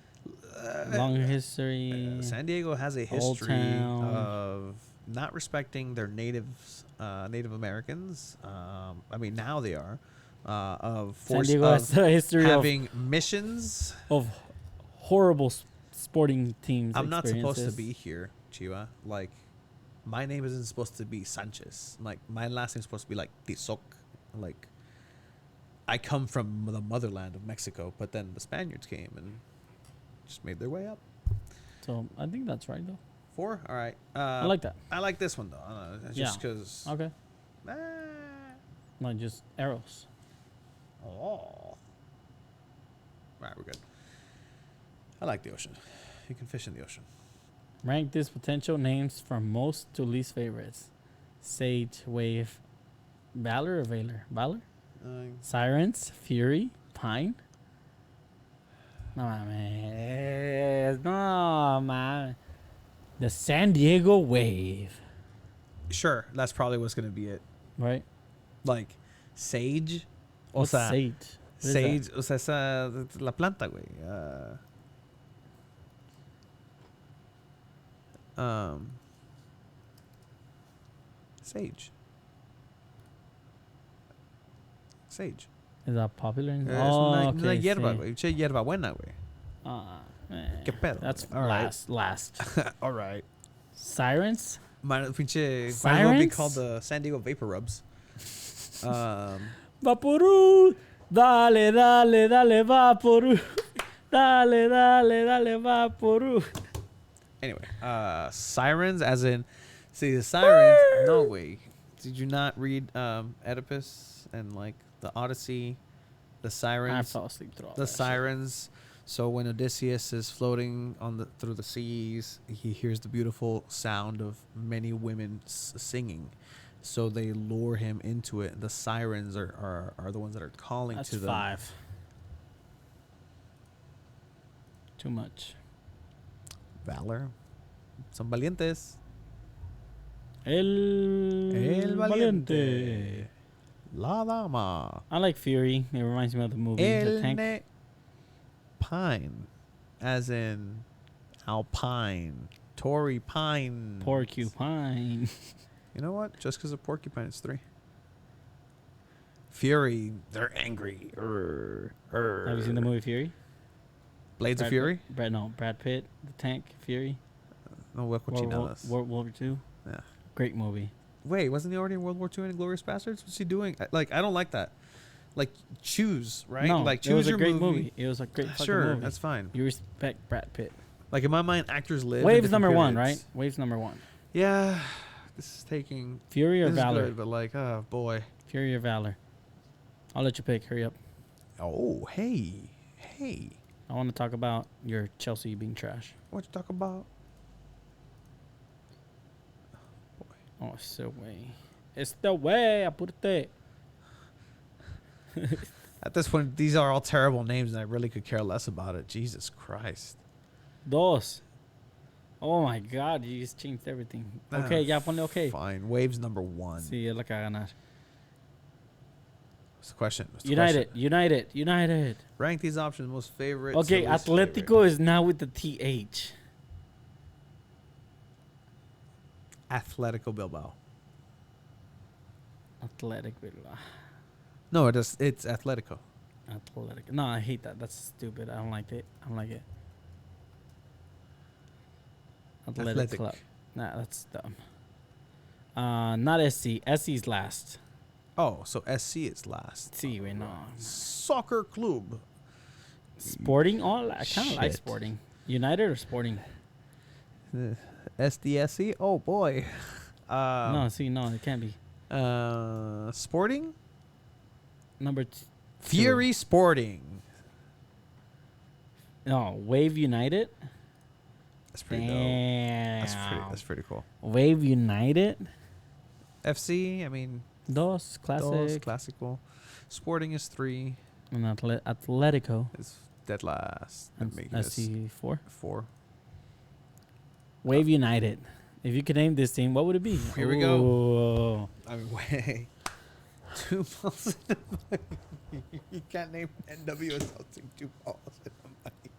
Long history. San Diego has a Old history Town. of not respecting their natives, Native Americans. I mean, now they are. Of San force Diego has of a history having missions. of horrible sporting teams. I'm not supposed to experiences. be here, Chiwa. Like, my name isn't supposed to be Sanchez. Like, my last name's supposed to be like Tizoc. Like, I come from the motherland of Mexico, but then the Spaniards came and just made their way up. So I think that's right though. 4? All right. I like that. I like this one though. Just because. Okay. Not just arrows. Oh. All right, we're good. I like the ocean. You can fish in the ocean. Rank these potential names from most to least favorites. Sage, Wave, Valor or Valor? Valor? Sirens, Fury, Pine. No, man. No, man. The San Diego Wave. Sure, that's probably what's gonna be it. Right? Like, sage. What's sage? What is Sage, o sea, esa, la planta, güey. Sage. Sage. Is that popular? Es Oh, una okay. hierba, sí. güey. Che hierba buena, güey. ¿Qué pedo? That's All right. last. All right. Sirens? Pinche. Sirens? Might as well be called the San Diego Vapor Rubs. Vaporú. Dale, dale, dale, Vaporú. Dale, dale, dale, Vaporú. Anyway, sirens, as in, see the sirens. No way. Did you not read Oedipus and like the Odyssey, the I sirens, fell asleep through all the that shit. sirens? So when Odysseus is floating through the seas, he hears the beautiful sound of many women singing. So they lure him into it. The sirens are the ones that are calling That's to them. 5. Too much. Valor. Son valientes. El Valiente. La Dama. I like Fury. It reminds me of the movie The El Tank. Pine. As in Alpine. Tory Pine. Porcupine. You know what? Just because of Porcupine, it's 3. Fury. They're angry. Have you seen the movie Fury? Blades of Fury? Brad Pitt, The Tank, Fury. No, what cochinadas. World War II. Yeah. Great movie. Wait, wasn't he already in World War II in Inglourious Bastards? What's he doing? Like, I don't like that. Like, choose, right? No, like, choose it was a your great movie. It was a great fucking Sure, movie. that's fine. You respect Brad Pitt. Like, in my mind, actors live. in Waves different number 1, right? periods. Waves number 1. Yeah, this is taking. Fury or This is Valor? good, but like, oh boy. Fury or Valor? I'll let you pick. Hurry up. Oh, hey. I want to talk about your Chelsea being trash. What you talk about? Oh, it's the way. It's the way. Apúrate. At this point, these are all terrible names, and I really could care less about it. Jesus Christ. Dos. Oh my God, you just changed everything. Okay, ya ponle okay. Fine. Waves number 1. Sí, es la que va a ganar. What's the question? United. Rank these options most favorite. Okay, to least Atletico favorite. is now with the TH. Atletico Bilbao. Athletic Bilbao. No, it's Atletico. Athletic. No, I hate that. That's stupid. I don't like it. Athletic Club. Nah, that's dumb. Not SC. SC's last. Oh, so SC is last. Sí, güey, no. Soccer Club. Sporting? Oh, I kind of like Shit. Sporting. United or Sporting? SDSC? Oh, boy. No, it can't be. Sporting? Number Fury Sporting. No, Wave United. That's pretty dope. Damn. That's pretty cool. Wave United. FC, I mean, Dos, classic. Dos, classical. Sporting is 3. And Atletico. Is dead last. And That makes SC 4. 4. Wave United. If you could name this team, what would it be? Here we go. Ooh. I mean, wait. 2 balls in a mic. You can't name NWSL team 2 balls in a mic.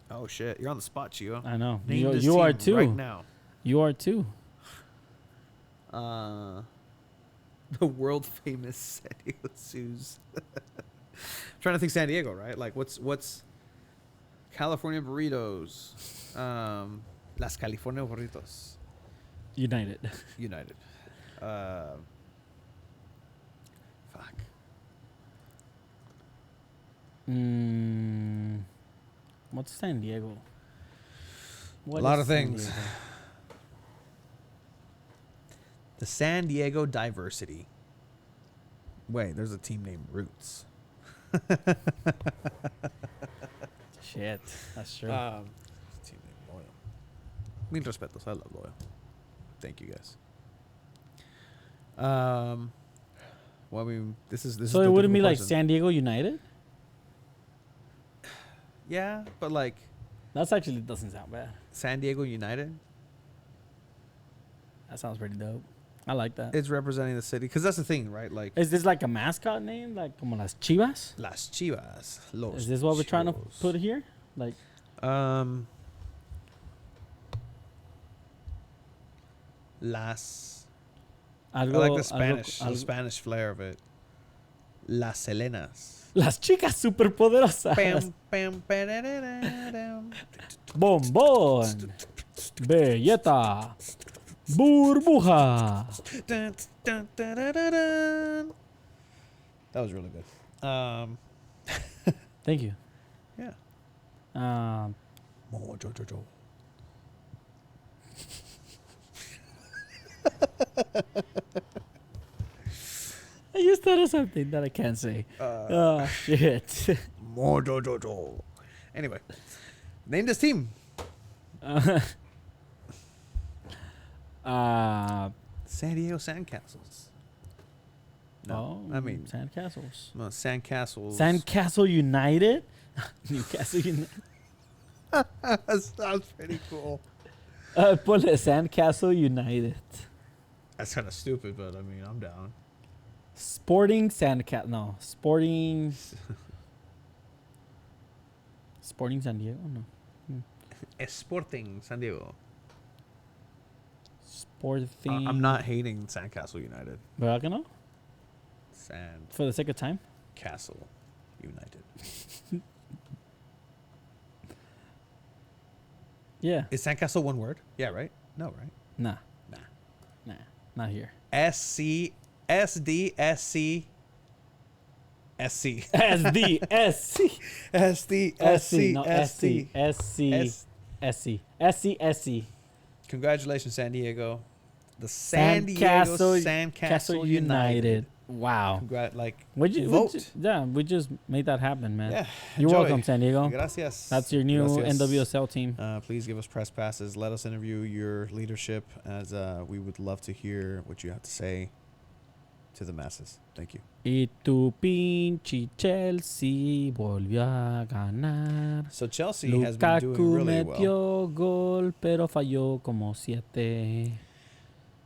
Oh shit, you're on the spot, Chio. I know. Name this You are team too. right now. You are too. The world famous San Diego Zoos. Trying to think San Diego, right? Like what's California burritos. Las California burritos. United. United. Fuck. What's San Diego? What A lot is of San things. Diego? The San Diego Diversity. Wait, there's a team named Roots. Shit, that's true. Team named Loyal. Mil respetos. I love Loyal. Thank you guys. Well, I mean, this is so it wouldn't be like San. San Diego United? Yeah, but like That's actually doesn't sound bad. San Diego United. That sounds pretty dope. I like that. It's representing the city because that's the thing, right? Like Is this like a mascot name, like como las Chivas? Las Chivas. Los Is this what we're trying to Chivos. put here? Like, Las. algo, I like the Spanish, algo- the Spanish flair of it. Las Selenas. Las chicas superpoderosas. Bam, bam, ba-da-da-da-dam. Bombón. Belleta. Burbuja. Dun, dun, dun, dun, dun, dun. That was really good. Thank you. Yeah. Um, I just thought of something that I can't say. Oh, shit. Mojojojo. Anyway, name this team. San Diego Sandcastles. No, I mean Sandcastles. no, Sandcastles. Sandcastle United? Newcastle United. That sounds pretty cool. Ponle Sandcastle United. That's kind of stupid, but I mean, I'm down. Sporting Sandcastle. No. Sporting. Sporting San Diego? No. Sporting San Diego. Sporting. I'm not hating Sandcastle United. ¿Verdad que no? Sandcastle For the sake of time? United. Yeah. Is Sandcastle one word? Yeah, right? No, right? Nah. Nah. Nah. Not here. SC, SD, SC, SC. SD. SC. SD, SC. No, SC. SC. SC. SC. SC. Congratulations, San Diego. The San Diego Sandcastle United. Wow. Vote. We just made that happen, man. Yeah. You're enjoy. welcome, San Diego. Gracias. That's your new Gracias. NWSL team. Please give us press passes. Let us interview your leadership, as we would love to hear what you have to say to the masses. Thank you. Y tu pinche Chelsea volvió a ganar. So Chelsea has been doing really well. Metió gol, pero falló como 7.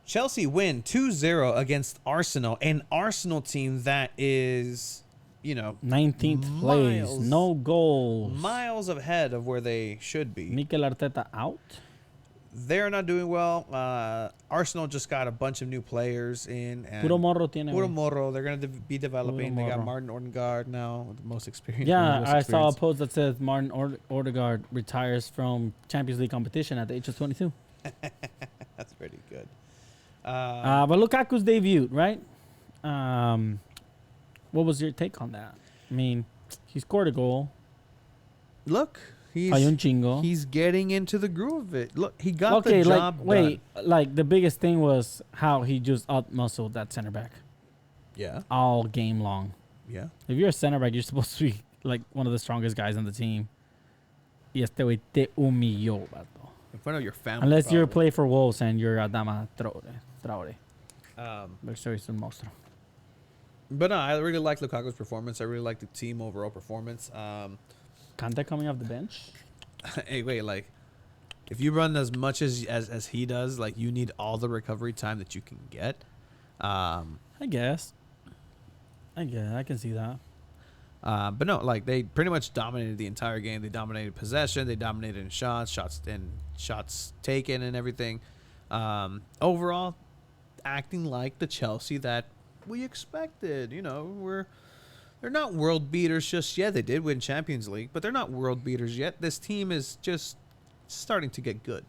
Chelsea win 2-0 against Arsenal, an Arsenal team that is, 19th place, no goals. miles ahead of where they should be. Mikel Arteta out. They're not doing well. Arsenal just got a bunch of new players in. And Puro morro tiene. Puro güey. morro. They're going to be developing. They got morro. Martin Odegaard now, the most experienced. Yeah, most I saw a experienced. post that says Martin Odegaard retires from Champions League competition at the age of 22. That's pretty good. But Lukaku's debut, right? What was your take on that? I mean, he scored a goal. Look, Falló un chingo. he's getting into the groove of it. Look, he got the job done. Like the biggest thing was how he just out-muscled that center back Yeah, all game long. yeah. If you're a center back, you're supposed to be like one of the strongest guys on the team. Y este güey te humilló, vato. In front of your family. Unless you're probably. play for Wolves and you're Adama Traore. Um, Pero soy un monstruo. But no, I really like Lukaku's performance. I really like the team overall performance. Kante coming off the bench? Hey, wait, like, if you run as much as he does, like, you need all the recovery time that you can get. I guess. I can see that. But no, like, they pretty much dominated the entire game. They dominated possession. They dominated in shots taken and everything. Overall, acting like the Chelsea that we expected. They're not world beaters just yet. They did win Champions League, but they're not world beaters yet. This team is just starting to get good.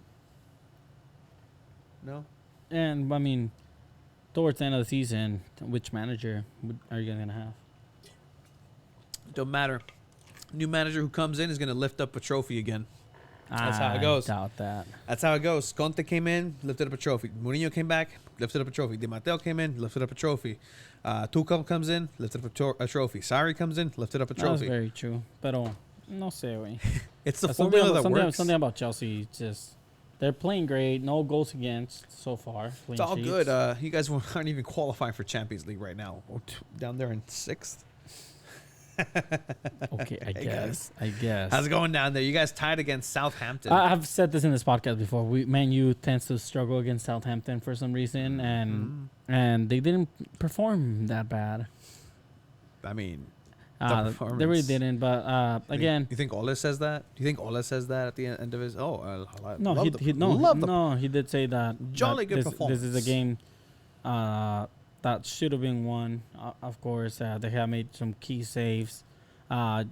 No? And I mean, towards the end of the season, which manager are you gonna have? Don't matter. New manager who comes in is going to lift up a trophy again. That's how it goes. I doubt that. That's how it goes. Conte came in, lifted up a trophy. Mourinho came back, lifted up a trophy. Di Matteo came in, lifted up a trophy. Tuchel comes in, lifted up a trophy. Sarri comes in, lifted up a That's trophy. very true. Pero no sé, güey. It's the formula that works. Something about Chelsea, just they're playing great. No goals against so far. It's all good. You guys aren't even qualifying for Champions League right now. Down there in 6th. Okay, I Hey, guess. How's it going down there? You guys tied against Southampton. I've said this in this podcast before. Man U tends to struggle against Southampton for some reason, and they didn't perform that bad. I mean, they really didn't. But again, you think Ole says that? Do you think Ole says that at the end of his? He did say that. Jolly good this performance. is a game that should have been won. Of course, they have made some key saves. My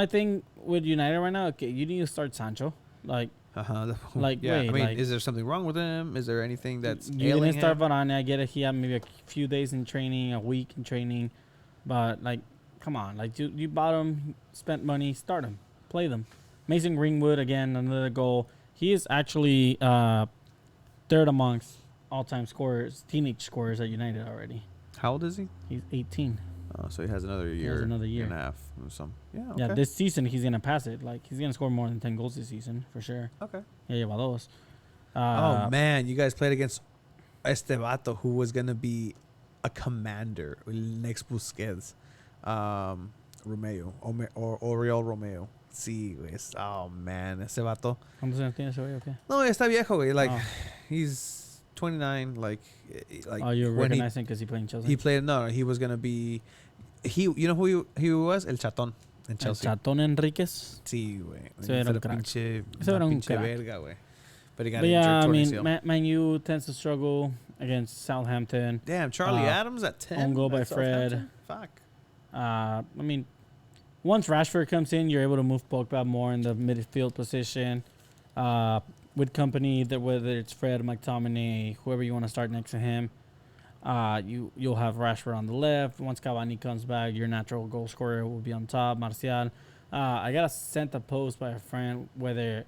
thing with United right now, okay, you need to start Sancho. Like, yeah. wait, I mean, like, is there something wrong with him? Is there anything that's you ailing didn't start him? Varane. I get it. He had maybe a few days in training, a week in training, but like, come on, like you bought him, spent money, start him, play them. Mason Greenwood again, another goal. He is actually third amongst all-time scorers, teenage scorers at United already. How old is he? He's 18. Oh, so he has another year. Year and a half. Or some. Yeah. Okay. Yeah, this season he's gonna pass it. Like he's gonna score more than 10 goals this season for sure. Okay. Yeah, lleva dos. Oh man, you guys played against este vato who was gonna be a commander next Busquets, Romeo or Oriol Romeo. Sí, güey. Oh man, ese vato. ¿Cuántos años tiene ese güey o qué? No, está viejo, güey. Like he's 29. Like. Oh, you're recognizing because he played in Chelsea. He played. No, he was gonna be. You know who he was? El Chatón en Chelsea. El Chatón Enríquez. Sí, güey. Ese era un crack. Ese era un pinche crack. verga, güey. But he got But yeah, I injured. mean, Man U tends to struggle against Southampton. Damn, Charlie Adams at 10. Own goal by Southampton? Fred. Fuck. I mean, once Rashford comes in, you're able to move Pogba more in the midfield position. With company, that whether it's Fred, McTominay, whoever you want to start next to him, you'll have Rashford on the left. Once Cavani comes back, your natural goal scorer will be on top. Martial. I got sent a post by a friend whether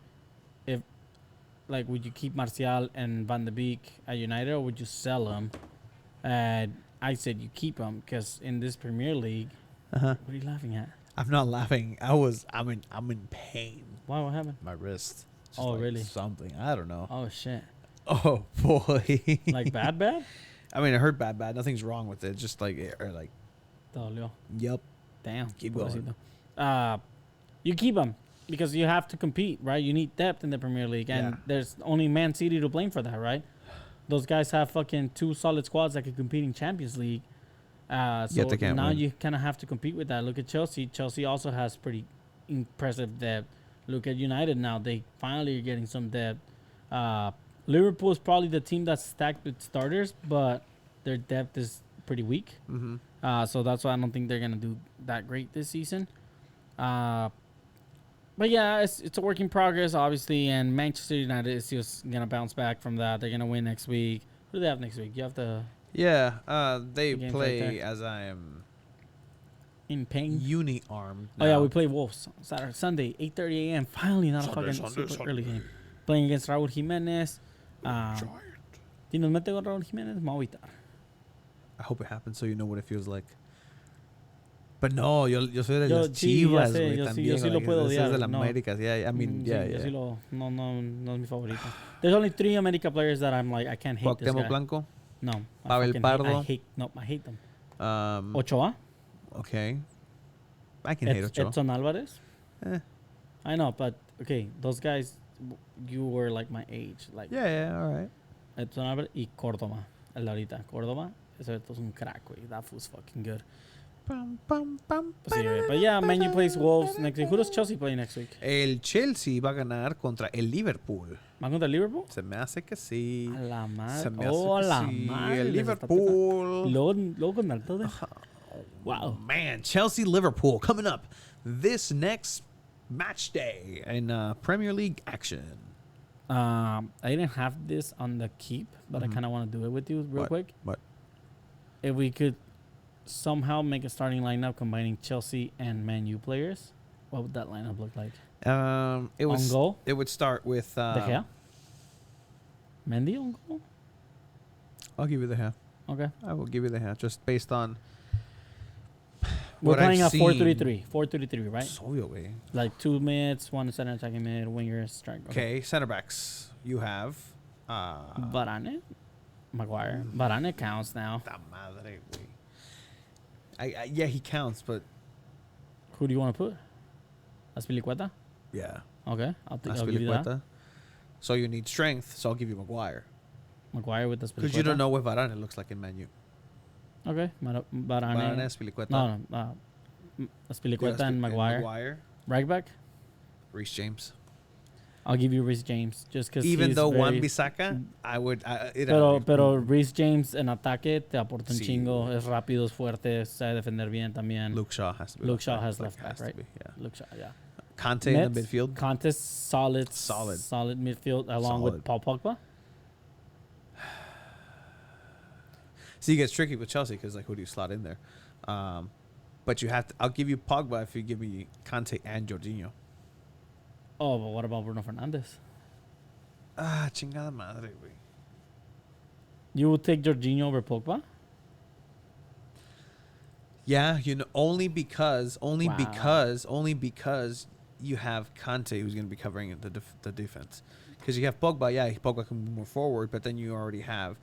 would you keep Martial and Van de Beek at United or would you sell them? And I said you keep them because in this Premier League, what are you laughing at? I'm not laughing. I'm in pain. Why? What happened? My wrist. Just Oh, really? Something. I don't know. Oh shit! Oh boy. Like bad? I mean, it hurt bad. Nothing's wrong with it. Just like Te dolió. Yep. Damn. Keep going. You keep them because you have to compete, right? You need depth in the Premier League, and there's only Man City to blame for that, right? Those guys have fucking 2 solid squads that can compete in Champions League. So they can't now win. you kind of have to compete with that. Look at Chelsea. Chelsea also has pretty impressive depth. Look at United now. They finally are getting some depth. Liverpool is probably the team that's stacked with starters, but their depth is pretty weak. Mm-hmm. So that's why I don't think they're going to do that great this season. But yeah, it's a work in progress, obviously, and Manchester United is just going to bounce back from that. They're going to win next week. Who do they have next week? You have the... Yeah, they game's play right there. as I am in pain. uni-armed. Oh, yeah, now. we play Wolves Sunday, 8:30 a.m. Finally, not a fucking super early game. Playing against Raúl Jiménez. Si nos mete con Raúl Jiménez, me voy a evitar. I hope it happens so you know what it feels like. But no, yo soy de Yo- las sí, ya Chivas, sé, güey, yo sí- también. yo sí lo like, puedo this is odiar, de la no. Américas. Yeah, I mean, yeah. Yo sí no es mi favorito. There's only 3 America players that I'm like, I can't hate this Cuauhtémoc guy. Blanco. No. Pavel Pardo. I hate them. Um, Ochoa. okay. I can hate Ochoa. Edson Alvarez. Eh. I know, but okay, those guys, you were like my age. Like Yeah, all right. Edson Alvarez y Córdoba. El de ahorita. Córdoba. Ese es un crack, güey. That was fucking good. Sí, güey. But yeah, Man U plays Wolves next week. Who does Chelsea play next week? El Chelsea va a ganar contra el Liverpool. ¿Va contra el Liverpool? Se me hace que sí. A la madre. Se me hace Oh, a que la sí. madre. El les está Liverpool. Luego con el todo. Wow. Man, Chelsea Liverpool coming up this next match day in Premier League action. I didn't have this on the keep, but I kind of want to do it with you real quick. What? If we could somehow make a starting lineup combining Chelsea and Man U players, what would that lineup look like? It was On goal? It would start with De Gea? Mendy on goal? I'll give you the Gea. Okay. I will give you the Gea just based on We're what playing I've a seen. 4-3-3. 4-3-3, right? So, güey. Like 2 mids, 1 center attacking mid, wingers, striker. Okay, center backs. You have Varane? Maguire. Varane counts now. Ta madre, güey. Yeah, he counts, but Who do you want to put? Aspilicueta? yeah. Okay. I'll give you that. Azpilicueta. So you need strength, so I'll give you Maguire. Maguire with Aspilicueta. Because you don't know what Varane looks like in Man U. Okay. Varane. Azpilicueta. No. Aspilicueta and Maguire. Right back? Reece James. I'll give you Reece James just because Even though Wan-Bissaka, I would... Pero Reece James en ataque te aporta un Sí, chingo. güey. Es rápido, es fuerte, sabe defender bien también. Luke Shaw has to be. Luke Shaw has left back, has to right? be, yeah. Luke Shaw, yeah. Conte in the Nets, midfield. Conte's solid midfield along with Solid. Paul Pogba. See, it gets tricky with Chelsea because, like, who do you slot in there? But you have to... I'll give you Pogba if you give me Conte and Jorginho. Oh, but what about Bruno Fernandes? Chingada madre, güey. You would take Jorginho over Pogba? Yeah, only because Wow. you have Conte who's going to be covering the defense. Because you have Pogba, Pogba can move more forward, but then you already have,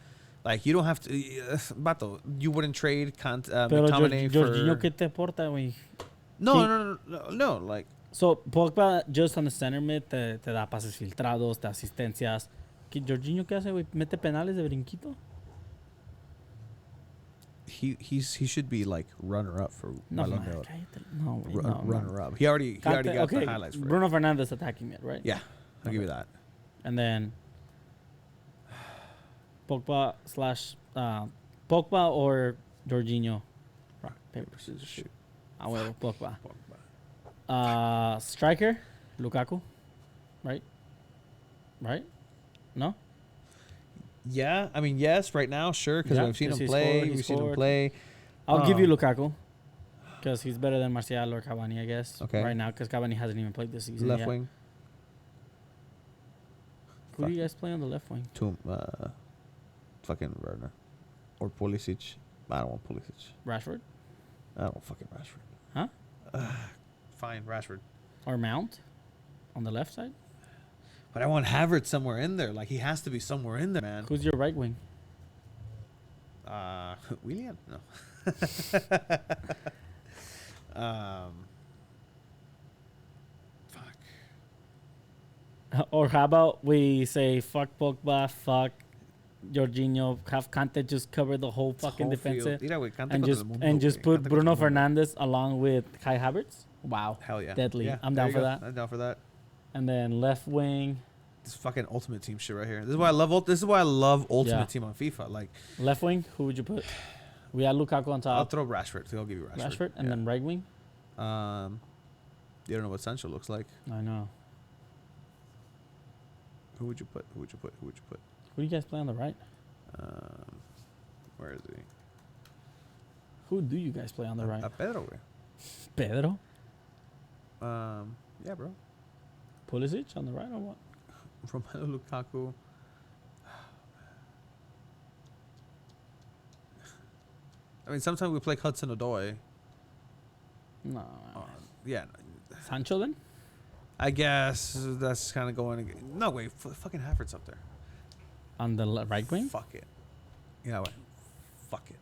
like, you don't have to. Bato, you wouldn't trade Pero McTominay for. Jorginho, ¿qué te aporta, güey? No, like. So, Pogba just on the center mid te da pases filtrados, te asistencias. Jorginho, ¿qué hace, güey? ¿Mete penales de brinquito? He should be like runner up for No, Ballon man, d'Or. cállate. No, güey, no. Runner up. He already got okay, the highlights for Bruno it. Fernandes attacking mid, right? Yeah, I'll give you that. And then Pogba or Jorginho. Rock, paper, scissors, shoot. Huevo, Pogba. Striker, Lukaku. Right? No? Yeah, I mean, yes, right now, sure, because Yeah, we've seen 'cause him he play. scored, he We've seen him scored. play. I'll give you Lukaku. Because he's better than Martial or Cavani, I guess. Okay. Right now, because Cavani hasn't even played this season. Left yet. wing. Who do you guys play on the left wing? Fucking Werner. Or Pulisic. I don't want Pulisic. Rashford? I don't want fucking Rashford. Huh? Fine, Rashford. Or Mount? On the left side? But I want Havertz somewhere in there. Like, he has to be somewhere in there, man. Who's your right wing? William? No. Fuck. Or how about we say fuck Pogba, fuck Jorginho, have Kante just cover the whole fucking Whole defensive, field. Mira, güey, Kante and contra just el mundo, and just güey. put Kante Bruno contra el mundo. Fernandes along with Kai Havertz. Wow, Hell yeah. deadly. Yeah, I'm there down you for go. that. I'm down for that. And then left wing, This fucking ultimate team shit right here. This is why I love. This is why I love ultimate Yeah. team on FIFA. Like, left wing. Who would you put? We had Lukaku on I'll top. throw Rashford. I'll give you Rashford. Rashford, and Yeah. then right wing. You don't know what Sancho looks like. I know. Who would you put? Who do you guys play on the right? Where is he? Who do you guys play on the right? Pedro, güey. Pedro, Yeah, bro. Pulisic on the right or what? Romelu Lukaku. I mean, sometimes we play Hudson Odoi. No. Yeah, Sancho then? I guess that's kind of going. No, wait, fucking Havertz up there. On the right wing? Fuck it. Yeah, wait. Fuck it.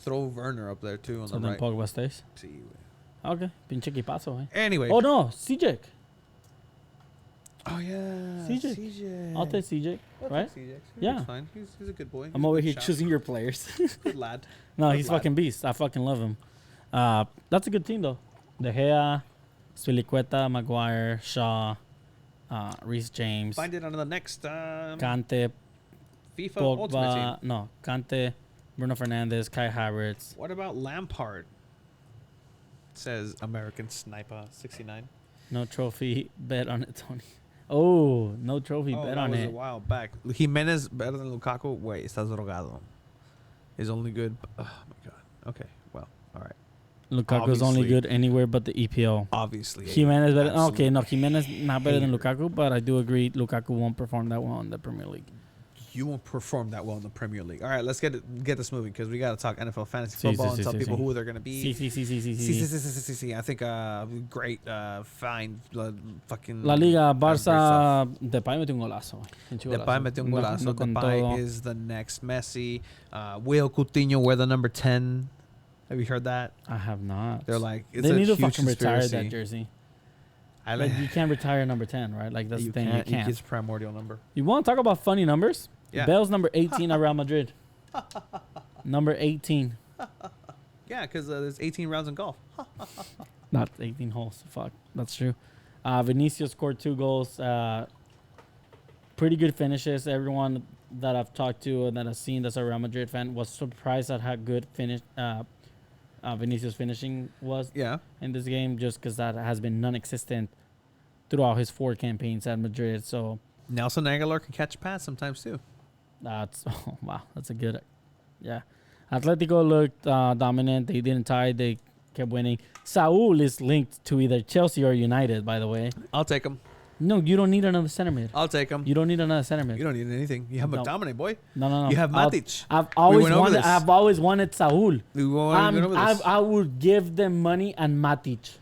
Throw Werner up there too on So the then right. Pogba stays. Sí, güey. Okay. Pinche equipazo, eh. Anyway. Oh no, CJ. Oh yeah. CJ. I'll take CJ. I'll Right? take CJ. Yeah. He's fine. He's a good boy. I'm over here choosing your players. Good lad. No, Good he's lad. fucking beast. I fucking love him. That's a good team though. De Gea, Spilicueta, Maguire, Shaw, Reece James, Find it on the next Kante, FIFA Ultimate Team. Pogba, no, Kante, Bruno Fernandes, Kai Havertz. What about Lampard? Says American Sniper 69. No trophy bet on it, Tony. Oh, no trophy bet that on was it. a while back. Jimenez better than Lukaku. Wait, estás drogado. Is only good. Oh my god. Okay. Well, all right. Lukaku's only Obviously. good anywhere but the EPL. Obviously. Jimenez better. absolute Okay, no, Jimenez not better than hater. Lukaku, but I do agree Lukaku won't perform that well in the Premier League. You won't perform that well in the Premier League. All right, let's get this moving because we got to talk NFL fantasy Sí, football sí, and sí, tell sí, people sí. who they're going to be. Sí. I think great, fine, fucking. La Liga, Barça, Depay metió un golazo. Pinche Depay metió un golazo. No con Depay todo. is the next Messi. Will Coutinho wear the number 10. Have you heard that? I have not. They're like, it's they a need to huge fucking retire conspiracy. that jersey. I Like you can't retire number 10, right? Like that's the thing. You can't. It's primordial number. You want to talk about funny numbers? Yeah. Bell's number 18 at Real Madrid. Number 18. Yeah, because there's 18 rounds in golf. Not 18 holes. Fuck. That's true. Vinicius scored 2 goals. Pretty good finishes. Everyone that I've talked to and that I've seen that's a Real Madrid fan was surprised at how good Vinicius finishing was Yeah. in this game, just because that has been non-existent throughout his 4 campaigns at Madrid. So Nelson Aguilar can catch a pass sometimes too. that's wow. That's a good. Yeah. Atletico looked dominant. They didn't tie. They kept winning. Saul is linked to either Chelsea or United, by the way. I'll take him. No, you don't need another center mid. I'll take him. You don't need another center mid. You don't need anything. You have No. McTominay, boy. No. You have I'll- Matic. I've always went over wanted. this. I've always wanted Saul. We went over this. I would give them money and Matic.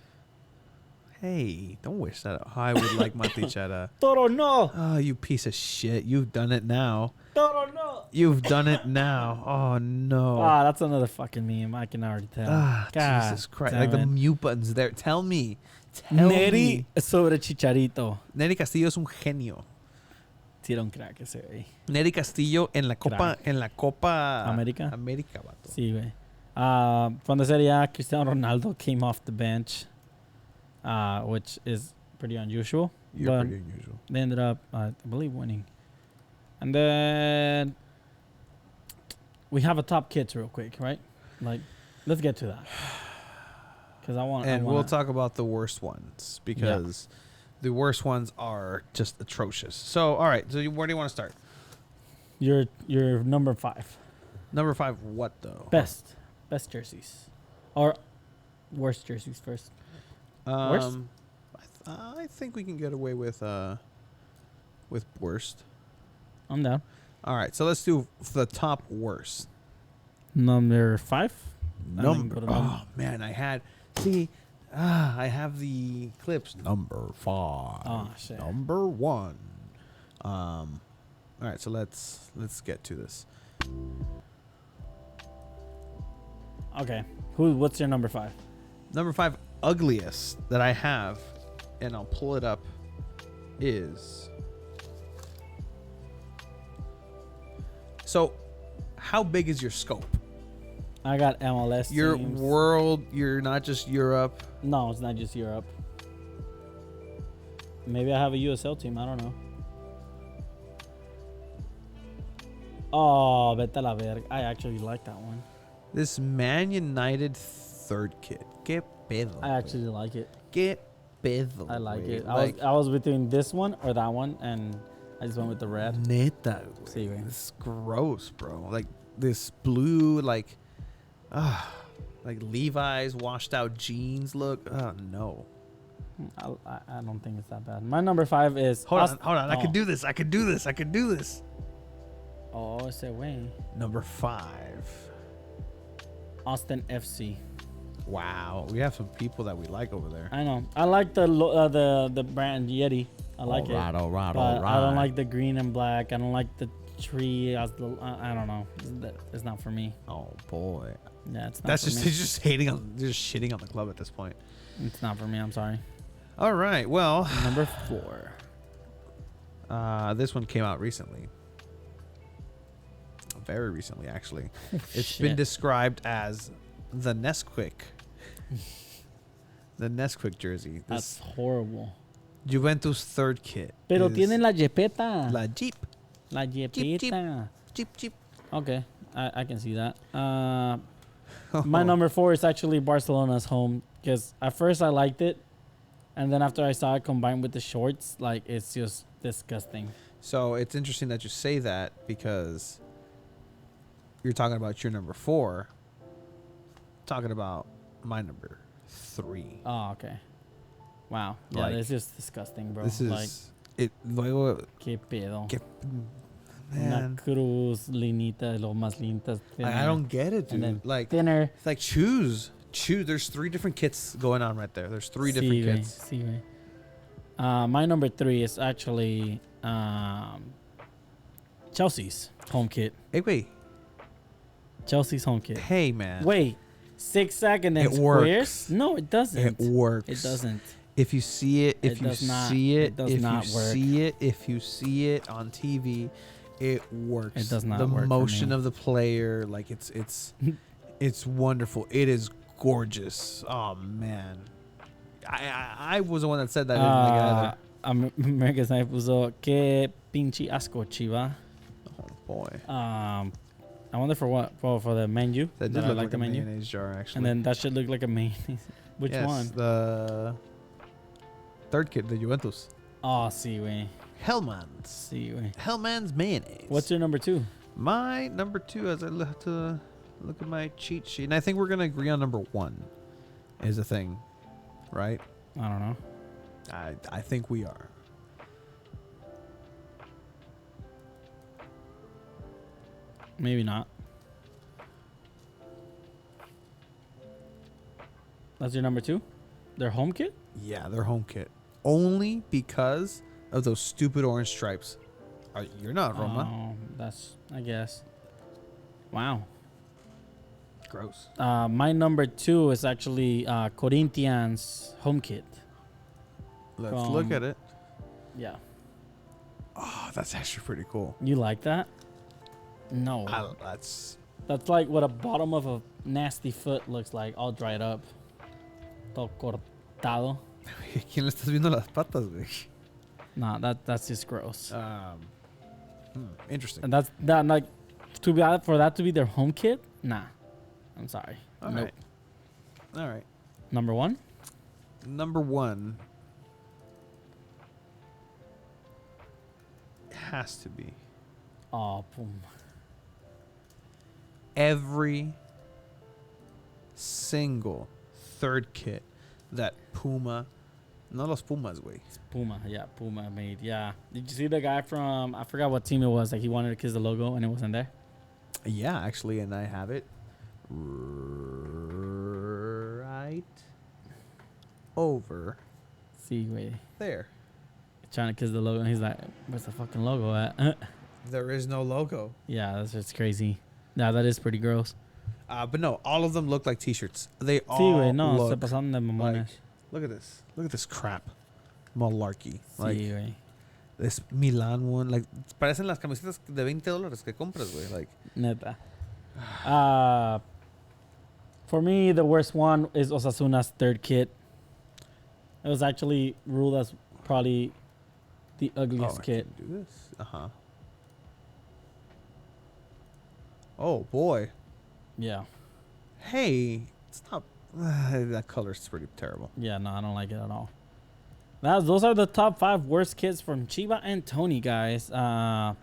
Hey, don't wish that. I would like Matic at Toro no. Oh, you piece of shit. You've done it now. Toro no. You've done it now. Oh, no. Ah, that's another fucking meme. I can already tell. God Jesus Christ. damn Like the it. mute button's there. Tell me. Tell Neri me. sobre Chicharito. Neri Castillo es un genio. Sí, era un crack ese, güey. Neri Castillo en la Copa América. América, vato. Sí, güey. From the Serie A, Cristiano Ronaldo came off the bench, which is pretty unusual. You're but pretty unusual. they ended up, I believe, winning. And then we have a top kids real quick, right? Like, let's get to that. Because We'll talk about the worst ones because the worst ones are just atrocious. So, all right. So, where do you want to start? Your number 5. Number 5, what though? Best jerseys. Or worst jerseys first. Worst? I think we can get away with worst. I'm down. All right. So let's do the top worst. Number 5? Number. Oh man, I have the clips. Number 5. Oh, shit. Number 1. All right. So let's get to this. Okay. What's your number 5? Number 5 ugliest that I have, and I'll pull it up, is. So, how big is your scope? I got MLS Your teams. world, you're not just Europe. No, it's not just Europe. Maybe I have a USL team. I don't know. Oh, vete a la verga. I actually like that one. This Man United third kid. Que pedo. I actually like it. Que pedo. I like güey. it. Like, I was between this one or that one, and I just went with the red. neta. güey. Sí, güey. This is gross, bro. Like this blue, like Levi's washed out jeans look. Oh no. I don't think it's that bad. My number 5 is. Hold on. I Oh. can do this. I can do this. Oh, ese way. Number 5. Austin FC. Wow, we have some people that we like over there. I know. I like the brand Yeti. I like it. All right. But I don't like the green and black. I don't like the tree. I don't know. It's not for me. Oh boy, Yeah, it's not that's for just me. he's just hating on, just shitting on the club at this point. It's not for me. I'm sorry. All right, well, Number 4. this one came out recently, very recently actually. It's been Shit. described as the Nesquik, the Nesquik jersey. That's This horrible. Juventus third kit. Pero is tienen la jepeta. la Jeep. La jepeta. Jeep. Okay, I can see that. My number 4 is actually Barcelona's home Because at first I liked it, and then after I saw it combined with the shorts, like it's just disgusting. So it's interesting that you say that because you're talking about your number 4. Talking about my number 3. Oh, okay. Wow. Yeah, Like, it's just disgusting, bro. This is like, it. Luego, qué pedo. man, Una cruz, linita, lo más lintas. I don't get it, And then dude. Like, thinner. it's like choose. There's 3 different kits going on right there. There's 3 different Sí, güey, kits. sí, güey. My number 3 is actually Chelsea's home kit. Hey, wait. Chelsea's home kit. Hey, man. Wait, 6 seconds and It squares? works. No, it doesn't. It works. It doesn't. If you see it, if It you does not- see it, it does if not you work. see it, if you see it on TV, it works. It does not the work for motion me. of the player, like it's wonderful. It is gorgeous. Oh man, I was the one that said that. I didn't like it either. American Sniper puso que pinche asco, chiva. Oh boy, I wonder for what? For the menu. that did I look like like the a menu. mayonnaise jar actually. And then that should look like a mayonnaise. Which Yes, one? The 3rd kit, the Juventus. Oh, sí, güey. Hellman's. Sí, güey. Hellman's mayonnaise. What's your number 2? My number 2, as I have to look at my cheat sheet, and I think we're gonna agree on number 1 is a thing, right? I don't know. I think we are. Maybe not. That's your number 2? Their home kit? Yeah, their home kit. Only because of those stupid orange stripes. You're not Roma. Oh, that's, I guess. Wow. Gross. My number 2 is actually Corinthians home kit. Let's look From- at it. Yeah. Oh, that's actually pretty cool. You like that? No. That's That's like what a bottom of a nasty foot looks like, all dried up. Todo cortado. ¿Quién le estás viendo las patas, güey? Nah, that's just gross. Interesting. And that's that like to be for that to be their home kit? Nah. I'm sorry. All Nope. right. All right. Number 1? Number 1 has to be Oh, boom. every single 3rd kit that Puma, no los Pumas, güey. Puma, yeah, Puma made, yeah. Did you see the guy from, I forgot what team it was, like he wanted to kiss the logo and it wasn't there? Yeah, actually, and I have it right over See, wait. there. Trying to kiss the logo and he's like, where's the fucking logo at? There is no logo. Yeah, that's just crazy. Yeah, that is pretty gross. But no, all of them look like T-shirts. They Sí, all güey, no, se look pasaron de mamones. like. Look at this. Look at this crap. Malarkey. Like Sí, güey. this Milan one. Like parecen las camisetas de $20 que compras, güey. Like Neta. For me, the worst one is Osasuna's 3rd kit. It was actually ruled as probably the ugliest I kit. can do this. Oh boy. Yeah. Hey, it's not. That color's pretty terrible. Yeah, no, I don't like it at all. Those are the top 5 worst kits from Chiba and Tony, guys. Now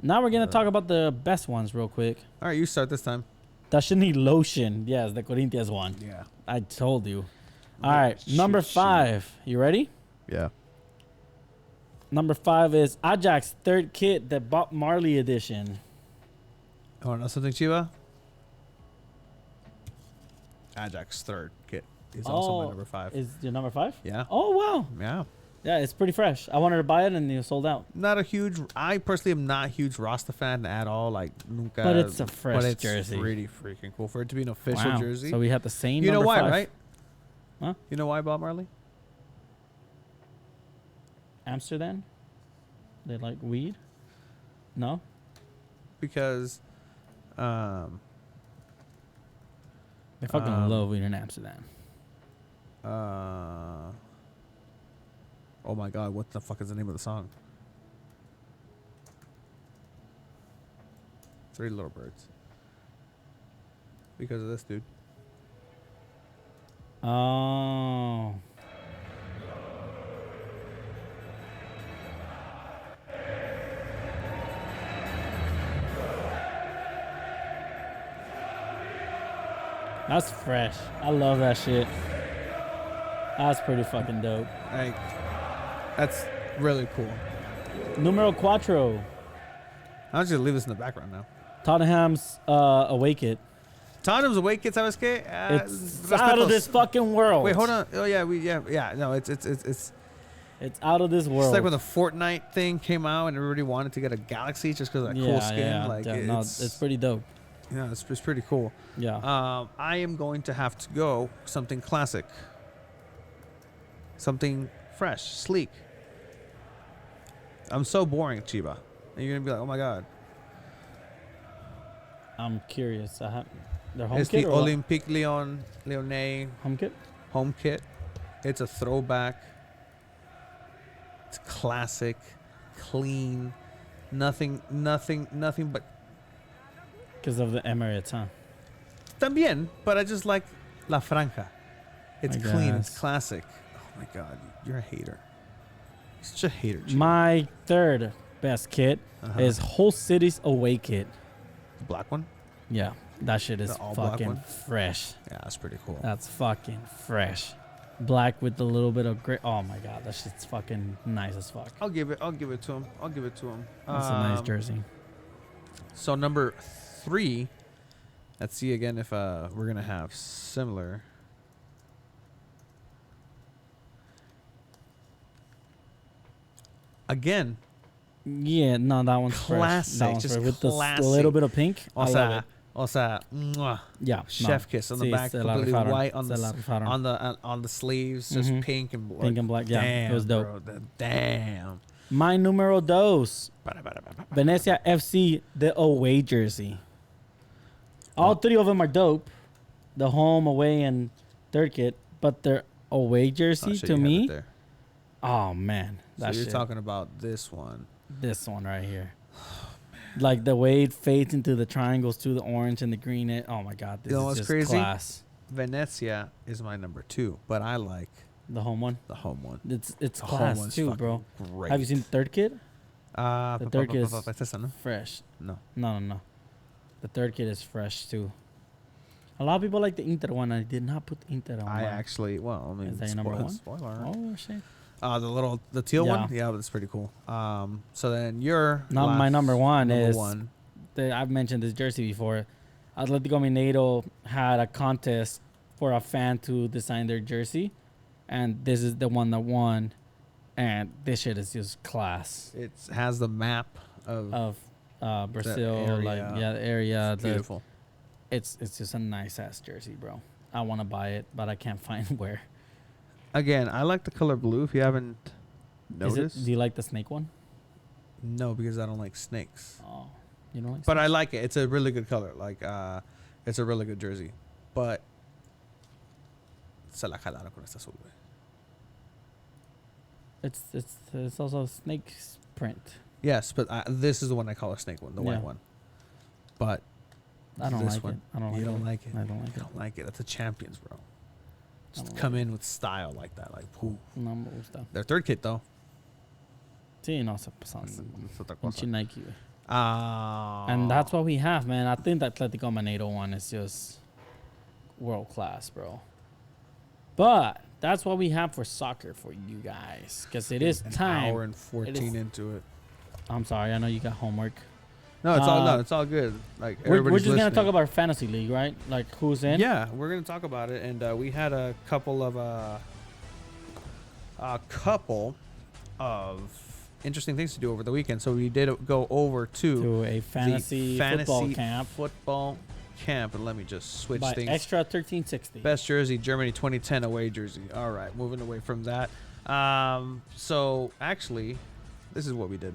we're going to talk about the best ones real quick. All right, you start this time. That should need lotion. Yes, the Corinthians one. Yeah. I told you. All right, number 5. You ready? Yeah. Number 5 is Ajax 3rd kit, the Bob Marley edition. Oh, know something, Chiva? Ajax 3rd kit is also my number 5. Is your number 5? Yeah. Oh, wow. Yeah. Yeah, it's pretty fresh. I wanted to buy it and it sold out. Not a huge. I personally am not a huge Rasta fan at all. Like nunca. But it's a fresh but it's jersey. Pretty freaking cool for it to be an official Wow. jersey. So we have the same you know number why, 5. right? Huh? You know why, Bob Marley? Amsterdam? They like weed? No? Because, They fucking love weed in Amsterdam. oh my God, what the fuck is the name of the song? 3 Little Birds. Because of this dude. Oh. That's fresh. I love that shit. That's pretty fucking dope. Like, that's really cool. Numero cuatro. I'm just gonna leave this in the background now. Tottenham's Awake It. Tottenham's awake, ¿sabes qué? It's out of this fucking world. Wait, hold on. Oh yeah, no, it's It's out of this world. It's like when the Fortnite thing came out and everybody wanted to get a Galaxy just because of that cool skin. Yeah, Like no, it's pretty dope. Yeah, it's pretty cool. Yeah. I am going to have to go something classic, something fresh, sleek. I'm so boring, Chiba, and you're gonna be like, oh my god. I'm curious. Their home It's kit the or what? Olympique Lyonnais Home kit? home kit. It's a throwback. It's classic, clean, nothing but. Because of the Emirates, huh? También, but I just like La Franca. It's I clean, it's guess. classic. Oh my god, you're a hater. Such a hater. Chiba. My third best kit is Whole City's Away Kit. The black one. Yeah, that shit is The all black fucking one? fresh. Yeah, that's pretty cool. That's fucking fresh. Black with a little bit of gray. Oh my god, that shit's fucking nice as fuck. I'll give it to him. That's a nice jersey. So number 3. Let's see again if we're gonna have similar. Again, Yeah, no, that one's classic, fresh. That one's just fresh. With the classic. little bit of pink. I love it. Mwah. Yeah, Chef kiss on the back, se la completely rifaron. white on Se la rifaron. the on the sleeves, just Mhm. pink and black. Pink and black, yeah, Damn, it was dope. Bro, damn. My numero dos, Venezia FC, the away jersey. All three of them are dope. The home, away, and third kit. But their away jersey, to me, oh man. So That you're shit. talking about this one. This one right here. Like the way it fades into the triangles to the orange and the green. Oh my god, this You know is what's just crazy? class. Venezia is my number 2, but I like The home one. the home one. It's The home class one's too, fucking bro. Great. Have you seen the third kit? The third kid is no? fresh. No. No. The third kit is fresh too. A lot of people like the Inter one. I did not put Inter on. I mine. actually, well, I mean, Is that your number one? Spoiler. Oh shit. The teal Yeah. one? Yeah, that's pretty cool. So then your Not my number one number is. one. I've mentioned this jersey before. Atletico Mineiro had a contest for a fan to design their jersey, and this is the one that won. And this shit is just class It has the map of of Brazil, area. the area. beautiful. It's just a nice ass jersey, bro. I want to buy it, but I can't find where. Again, I like the color blue. If you haven't Is noticed, it? Do you like the snake one? no, because I don't like snakes. Oh, you don't like. But I snakes? like it. It's a really good color. Like, it's a really good jersey. But se la jalaron con esta azul, güey. It's also a snake's print. Yes, but this is the one I call a snake one, the Yeah. white one. But I don't this like one, it. I don't like you it. don't like it. I don't like You it. don't like it. That's the champions, bro. I Just don't come like in with style like that. Like, poof. No me gusta. Their third kit, though. Sí, no se pasan. It's otra Pinche cosa. Nike. Güey. And that's what we have, man. I think the Atletico Mineiro one is just world class, bro. But that's what we have for soccer for you guys, because it is an time. hour and 14 into it. I'm sorry, I know you got homework. No, it's all good. Like We're everybody's just gonna talk listening. about fantasy league, right? Like who's in? Yeah, we're gonna talk about it, and we had a couple of interesting things to do over the weekend. So we did go over To a fantasy football camp and let me just switch by things. Extra 1360. Best jersey, Germany 2010 away jersey. All right, moving away from that. So actually, this is what we did.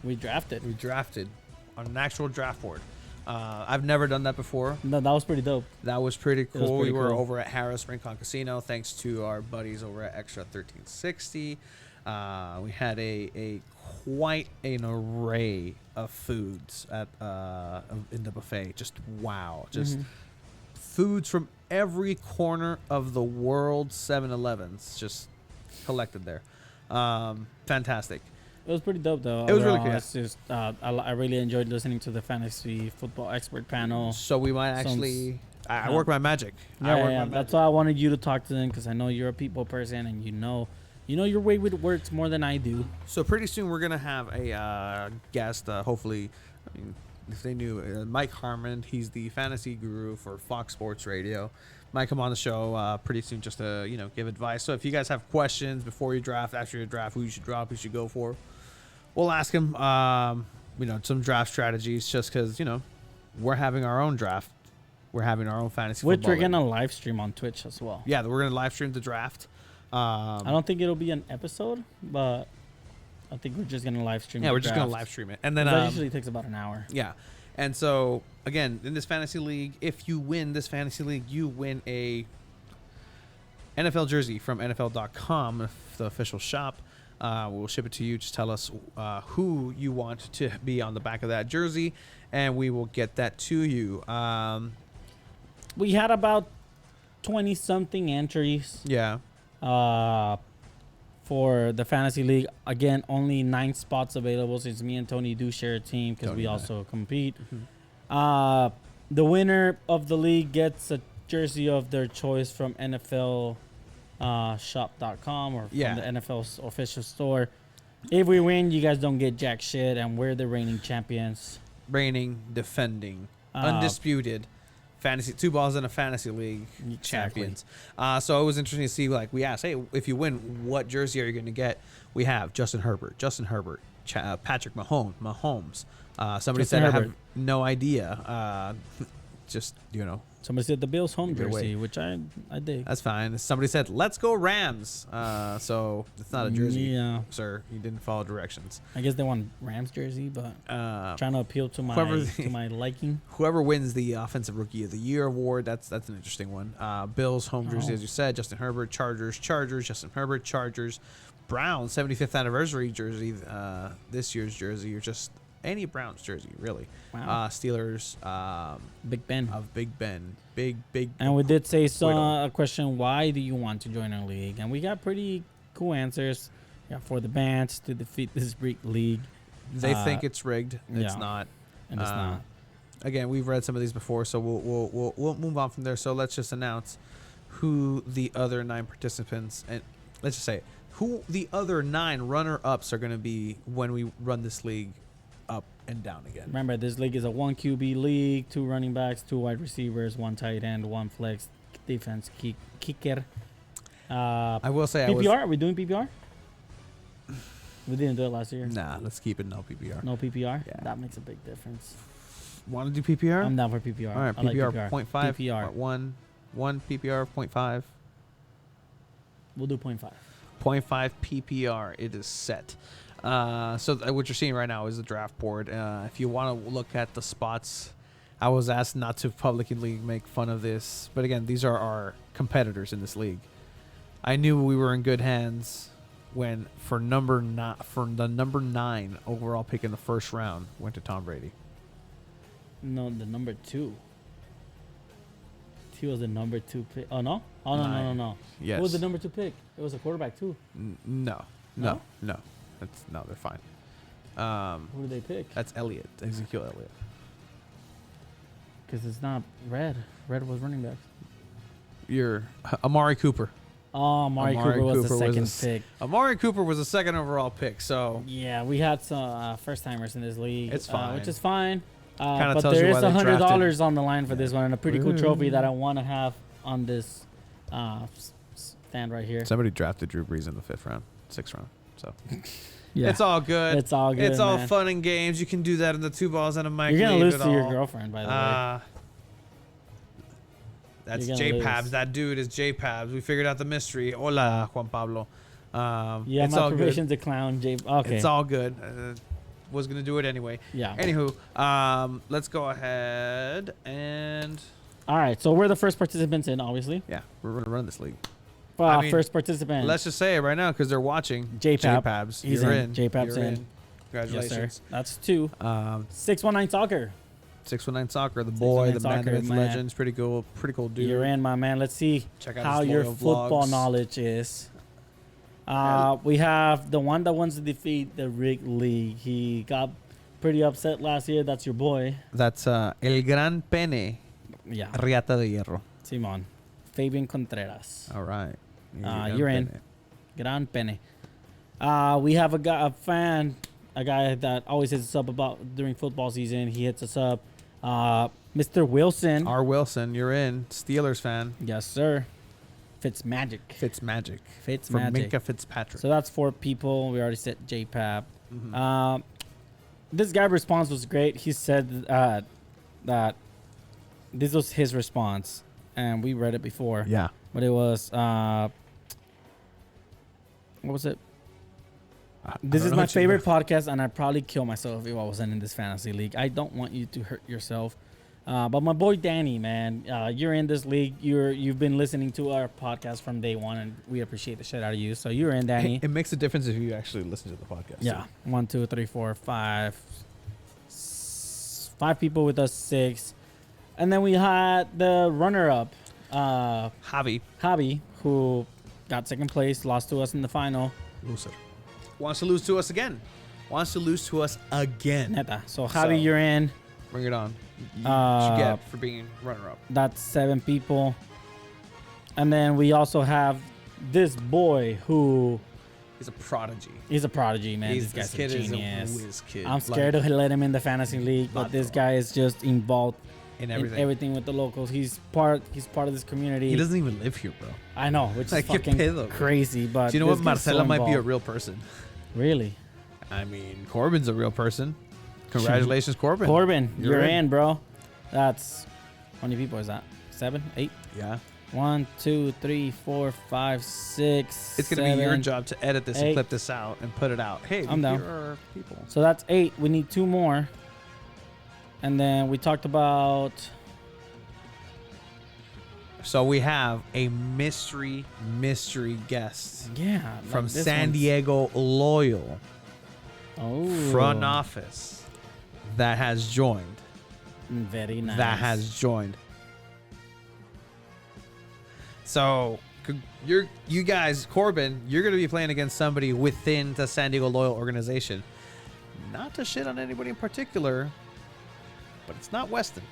We drafted. We drafted on an actual draft board. I've never done that before. No, that was pretty dope. That was pretty was cool. pretty We were cool. over at Harris Rincon Casino, thanks to our buddies over at Extra 1360. We had a quite an array of foods at in the buffet. Just wow, just foods from every corner of the world 7-Elevens just collected there. Fantastic. It was pretty dope, though. It was really Overall, cool. It's just, I really enjoyed listening to the fantasy football expert panel. So we might actually. I work my magic. Yeah, I work yeah, my that's magic. why I wanted you to talk to them, because I know you're a people person and you know your way with works more than I do. So pretty soon we're gonna have a guest. Hopefully, I mean, if they knew Mike Harmon, he's the fantasy guru for Fox Sports Radio. Might come on the show pretty soon just to give advice. So if you guys have questions before you draft, after your draft, who you should drop, who you should go for, we'll ask him. Some draft strategies, just because we're having our own draft. We're having our own fantasy Which football we're going to league. live stream on Twitch as well. Yeah, we're gonna live stream the draft. I don't think it'll be an episode, but I think we're just going to live stream Yeah, the we're just gonna draft. live stream it, and then That usually takes about an hour. yeah. And so again, in this fantasy league, if you win this fantasy league, you win a NFL jersey from NFL.com, the official shop. We'll ship it to you. Just tell us who you want to be on the back of that jersey, and we will get that to you. We had about 20-something entries Yeah. for the fantasy league. Again, only 9 spots available since me and Tony do share a team because Tony we and I. also compete. Mhm. The winner of the league gets a jersey of their choice from NFL shop.com or from Yeah. the NFL's official store. If we win, you guys don't get jack shit, and we're the reigning champions. Reigning, defending, Uh, undisputed fantasy 2 balls in a fantasy league Exactly. champions. So it was interesting to see, like, we asked, hey, if you win, what jersey are you going to get? We have Justin Herbert, Patrick Mahomes. Somebody Justin said I have Herbert. no idea. Just Somebody said the Bills home Either way. jersey, which I dig. that's fine. Somebody said, let's go Rams. So it's not a jersey, Yeah, sir. You didn't follow directions. I guess they want Rams jersey, but trying to appeal to my whoever- to my liking. Whoever wins the Offensive Rookie of the Year award, that's an interesting one. Bills home jersey, Oh. as you said. Justin Herbert, Chargers, Justin Herbert, Chargers. Browns 75th anniversary jersey, this year's jersey, or just any Browns jersey, really. Wow. Steelers Big Ben. of Big Ben, big. And we did say Widow. a question: why do you want to join our league? And we got pretty cool answers. Yeah, for the bands to defeat this league, They think it's rigged. It's yeah. not. and it's not. Again, we've read some of these before, so we'll move on from there. So let's just announce who the other 9 participants, and let's just say it, who the other 9 runner-ups are going to be when we run this league up and down again. Remember, this league is a 1 QB league, 2 running backs, 2 wide receivers, 1 tight end, 1 flex defense kicker. I will say PPR? Are we doing PPR? We didn't do it last year. Nah, let's keep it no PPR. No PPR? Yeah. That makes a big difference. Want to do PPR? I'm down for PPR. All right, I like PPR, PPR. 0.5, PPR. 1 PPR, 0.5. We'll do 0.5. 0.5 PPR. It is set. So what you're seeing right now is the draft board. If you want to look at the spots, I was asked not to publicly make fun of this, but again, these are our competitors in this league. I knew we were in good hands when the number 9 overall pick in the first round went to Tom Brady. No, the number 2. He was the number 2 pick. Oh, no? Oh, no. Yes. Who was the number 2 pick? It was a quarterback, too. No. No? They're fine. Who did they pick? That's Ezekiel Elliott. Because it's not Red. Red was running back. You're Amari Cooper. Oh, Amari Cooper was the second a- pick. Amari Cooper was the second overall pick, so Yeah, we had some first-timers in this league. It's fine. Which is fine. Kinda But tells you there is why they $100 drafted. on the line for this one, and a pretty cool trophy that I want to have on this stand right here. somebody drafted Drew Brees in the 5th round, 6th round. So Yeah. it's all good. It's all good, It's all man. fun and games. You can do that in the 2 balls and a mic. You're going to leave lose it to your all. girlfriend, by the way. That's You're gonna J-Pabs. lose. That dude is J-Pabs. We figured out the mystery. Hola, Juan Pablo. Yeah, it's my all good. provision's a clown, Jay. Okay. It's all good. Was going to do it anyway. Yeah. Anywho, let's go ahead and... All right, so we're the first participants in, obviously. Yeah, we're going to run this league. Well, I mean, first participant. Let's just say it right now because they're watching. J-Pab. J-Pabs. He's You're in. in. J-Pab's You're in. Congratulations. Yes, sir. That's 2. 619 Soccer. 619 Soccer, the boy, the man, Soccer, the myth, man. legends. Pretty cool dude. You're in, my man. Let's see Check out how his your loyal football vlogs. knowledge is. We have the one that wants to defeat the Rick League. He got pretty upset last year. That's your boy. That's El Gran Pene, Yeah, Riata de Hierro. Simon. Fabian Contreras. All right. You're in. Gran Pene. We have a guy that always hits us up about during football season. He hits us up. Mr. Wilson. R. Wilson, you're in. Steelers fan. Yes, sir. Fitzmagic. Fitzmagic. From Fitzmagic. Minka Fitzpatrick. So that's 4 people. We already said JPAP. Mhm. This guy's response was great. He said that this was his response, and we read it before. Yeah. But it was what was it? This is my favorite podcast, and I'd probably kill myself if I wasn't in this fantasy league. I don't want you to hurt yourself. But my boy Danny, man, you're in this league. You've been listening to our podcast from day one, and we appreciate the shit out of you. So you're in, Danny. It makes a difference if you actually listen to the podcast. Yeah, 1, 2, 3, 4, 5 people with us, 6, and then we had the runner-up, Javi. who got second place, lost to us in the final. Loser. Wants to lose to us again. Neta. So Javi, you're in. Bring it on. What you get for being runner-up. That's 7 people. And then we also have this boy who He's a prodigy. he's a prodigy, man. This This guy's kid a genius. is a whiz kid. I'm scared to let him in the fantasy league, but this guy is just involved in in everything with the locals. He's part of this community. He doesn't even live here, bro. I know, which is Like, fucking qué pedo, bro. crazy. But Do you know this what? guy's so Marcela might be a involved. real person. Really? I mean, Corbin's a real person. Congratulations, Corbin. Corbin, You're you're in. in, bro. That's how many people is that? 7, 8. Yeah. 1, 2, 3, 4, 5, 6. It's going to be your 7. job to edit this 8. and clip this out and put it out. Hey, I'm down. here are people. So that's 8. We need 2 more. And then we talked about So we have a mystery guest from like this San one's- Diego Loyal Oh, front office that has joined. Very nice. That has joined. So you guys, Corbin, you're going to be playing against somebody within the San Diego Loyal organization. Not to shit on anybody in particular, but it's not Weston.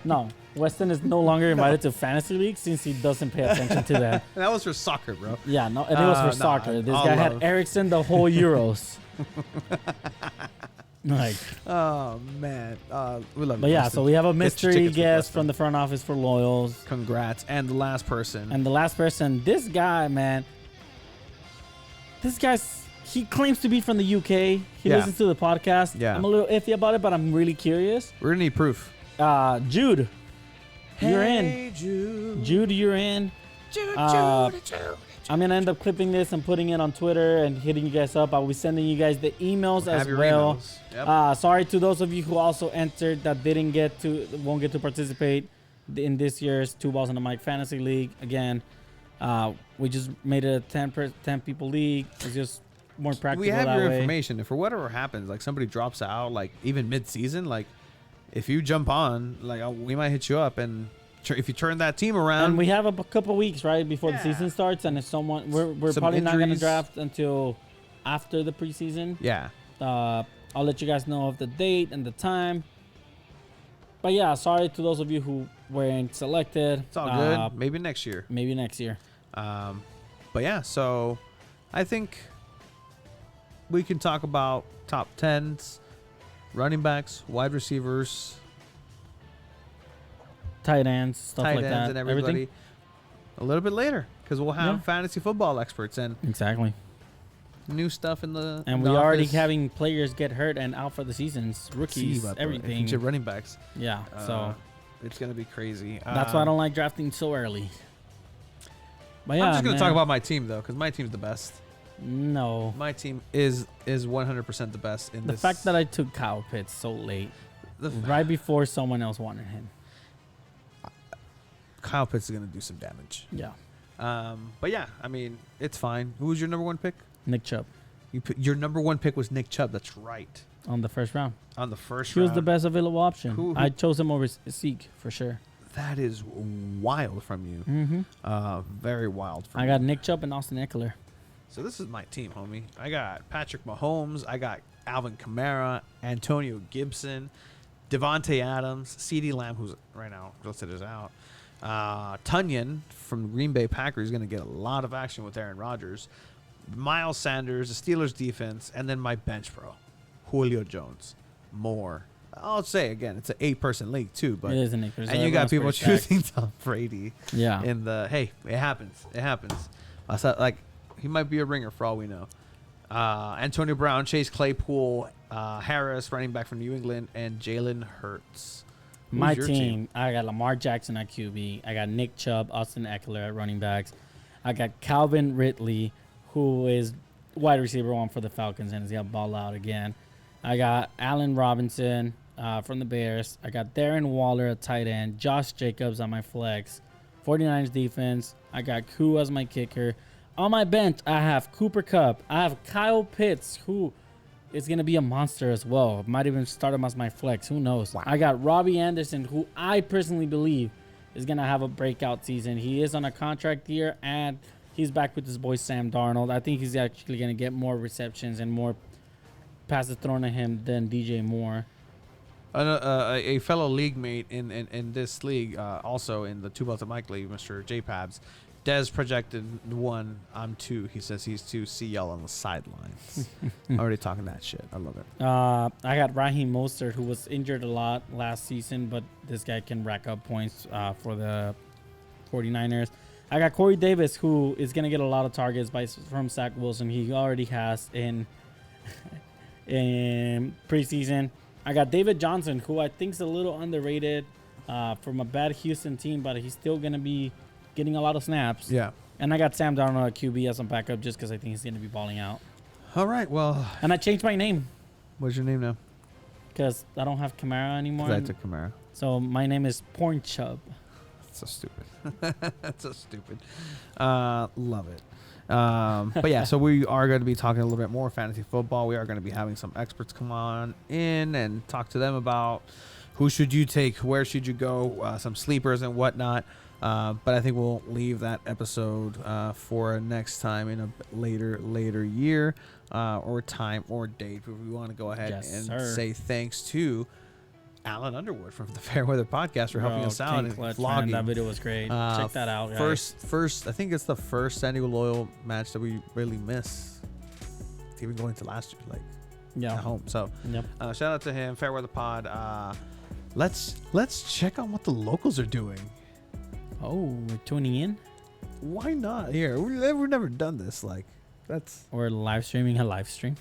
No, Weston is no longer invited to fantasy league since he doesn't pay attention to that. That was for soccer, bro. Yeah, no, and it was for No, soccer. This all guy love. had Ericsson the whole Euros. Like, Oh man, we love. but you, yeah, Weston. so we have a Get your mystery tickets with guest Weston. from the front office for Loyals. Congrats, and the last person. And the last person, this guy, man, he claims to be from the UK. He Yeah. listens to the podcast. Yeah. I'm a little iffy about it, but I'm really curious. We're gonna need proof. Jude, you're in. Jude. Jude, you're in. I'm gonna end up clipping this and putting it on Twitter and hitting you guys up. I'll be sending you guys the emails Have as your well. emails. Yep. Sorry to those of you who also entered that won't get to participate in this year's 2 Balls on the Mic Fantasy League. Again, we just made it a 10 people league. It's just more practical We have that your way. information. If for whatever happens, like somebody drops out, like even mid-season, like if you jump on, like we might hit you up, and if you turn that team around, And we have a couple weeks right before the Yeah. season starts, and if someone we're Some probably not gonna injuries. draft until after the preseason. yeah, I'll let you guys know of the date and the time. But yeah, sorry to those of you who weren't selected. it's all good. Maybe next year. Maybe next year. But yeah, so I think we can talk about top 10s, running backs, wide receivers, Tight ends, stuff tight like ends, that. and everybody Everything. a little bit later because we'll have Yeah. fantasy football experts and Exactly. new stuff in the And in we the already office. having players get hurt and out for the seasons, See rookies, about that. everything. Future running backs. Yeah. So It's gonna be crazy. that's why I don't like drafting so early. But yeah, I'm just gonna man. talk about my team though, because my team's the best. No. My team is 100% the best in The this. fact that I took Kyle Pitts so late, the right before someone else wanted him. Kyle Pitts is gonna do some damage. Yeah. But yeah, I mean, it's fine. Who was your number 1 pick? Nick Chubb. Your number one pick was Nick Chubb. That's right. On the first round. On the first He round. was the best available option. Who- I chose him over Zeke for sure. That is wild from you. Mm-hmm. Very wild from I you. got Nick Chubb and Austin Eckler. So this is my team, homie. I got Patrick Mahomes. I got Alvin Kamara, Antonio Gibson, Devontae Adams, CeeDee Lamb, who's right now listed as out. Tunyon from the Green Bay Packers is going to get a lot of action with Aaron Rodgers. Miles Sanders, the Steelers defense, and then my bench, bro. Julio Jones. More. I'll say again, it's an 8-person league too, but It is an Nick. and you got people choosing Tom Brady. Yeah. In the hey, it happens. It happens. I thought like he might be a ringer for all we know. Antonio Brown, Chase Claypool, Harris, running back from New England, and Jalen Hurts. Who's My your team, I got Lamar Jackson at QB. I got Nick Chubb, Austin Eckler at running backs. I got Calvin Ridley, who is wide receiver 1 for the Falcons, and he's got ball out again. I got Allen Robinson from the Bears. I got Darren Waller at tight end. Josh Jacobs on my flex. 49ers defense. I got Koo as my kicker. On my bench, I have Cooper Kupp. I have Kyle Pitts, who is going to be a monster as well. Might even start him as my flex. Who knows? Wow. I got Robbie Anderson, who I personally believe is going to have a breakout season. He is on a contract year, and he's back with his boy Sam Darnold. I think he's actually going to get more receptions and more passes thrown at him than DJ Moore. A fellow league mate in this league, also in the Two Belts of Mike League, Mr. J Pabs, Des projected 1. I'm 2. He says he's 2. See y'all on the sidelines. Already talking that shit. I love it. I got Raheem Mostert, who was injured a lot last season, but this guy can rack up points for the 49ers. I got Corey Davis, who is going to get a lot of targets from Zach Wilson. He already has in preseason. I got David Johnson, who I think is a little underrated from a bad Houston team, but he's still going to be getting a lot of snaps. Yeah. And I got Sam Darnold at QB as a backup just because I think he's going to be balling out. All right. Well, And I changed my name what's your name now? because I don't have Kamara anymore. I took Kamara. So my name is Porn Chub. That's so stupid. That's so stupid. Love it. But yeah, so we are going to be talking a little bit more fantasy football. We are going to be having some experts come on in and talk to them about who should you take, where should you go, some sleepers and whatnot. But I think we'll leave that episode for next time in a later year or time or date. But we want to go ahead say thanks to Alan Underwood from the Fairweather Podcast for helping us out and vlogging. Man, that video was great. Check that out, guys. First, I think it's the first San Diego Loyal match that we really miss. Even going to last year, at home. So, shout out to him, Fairweather Pod. Let's check on what the locals are doing. Oh, we're tuning in? Why not? Here, we've never done this. We're live streaming a live stream.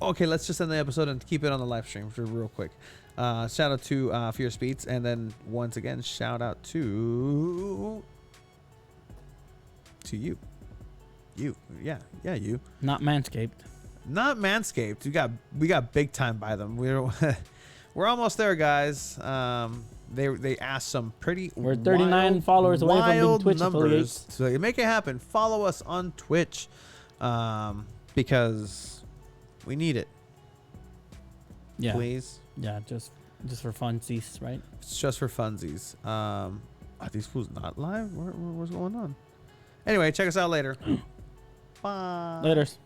Okay, let's just end the episode and keep it on the live stream for real quick. Shout out to Fierce Beats, and then once again, shout out to you. You. Not Manscaped. Not Manscaped. We got big time by them. We're almost there, guys. They asked some pretty We're 39 followers away from being Twitch numbers. affiliates. So you make it happen. Follow us on Twitch because we need it. Yeah. Please. Yeah, just for funsies, right? It's just for funsies. Are these fools not live? What's going on? Anyway, check us out later. Bye. Laters.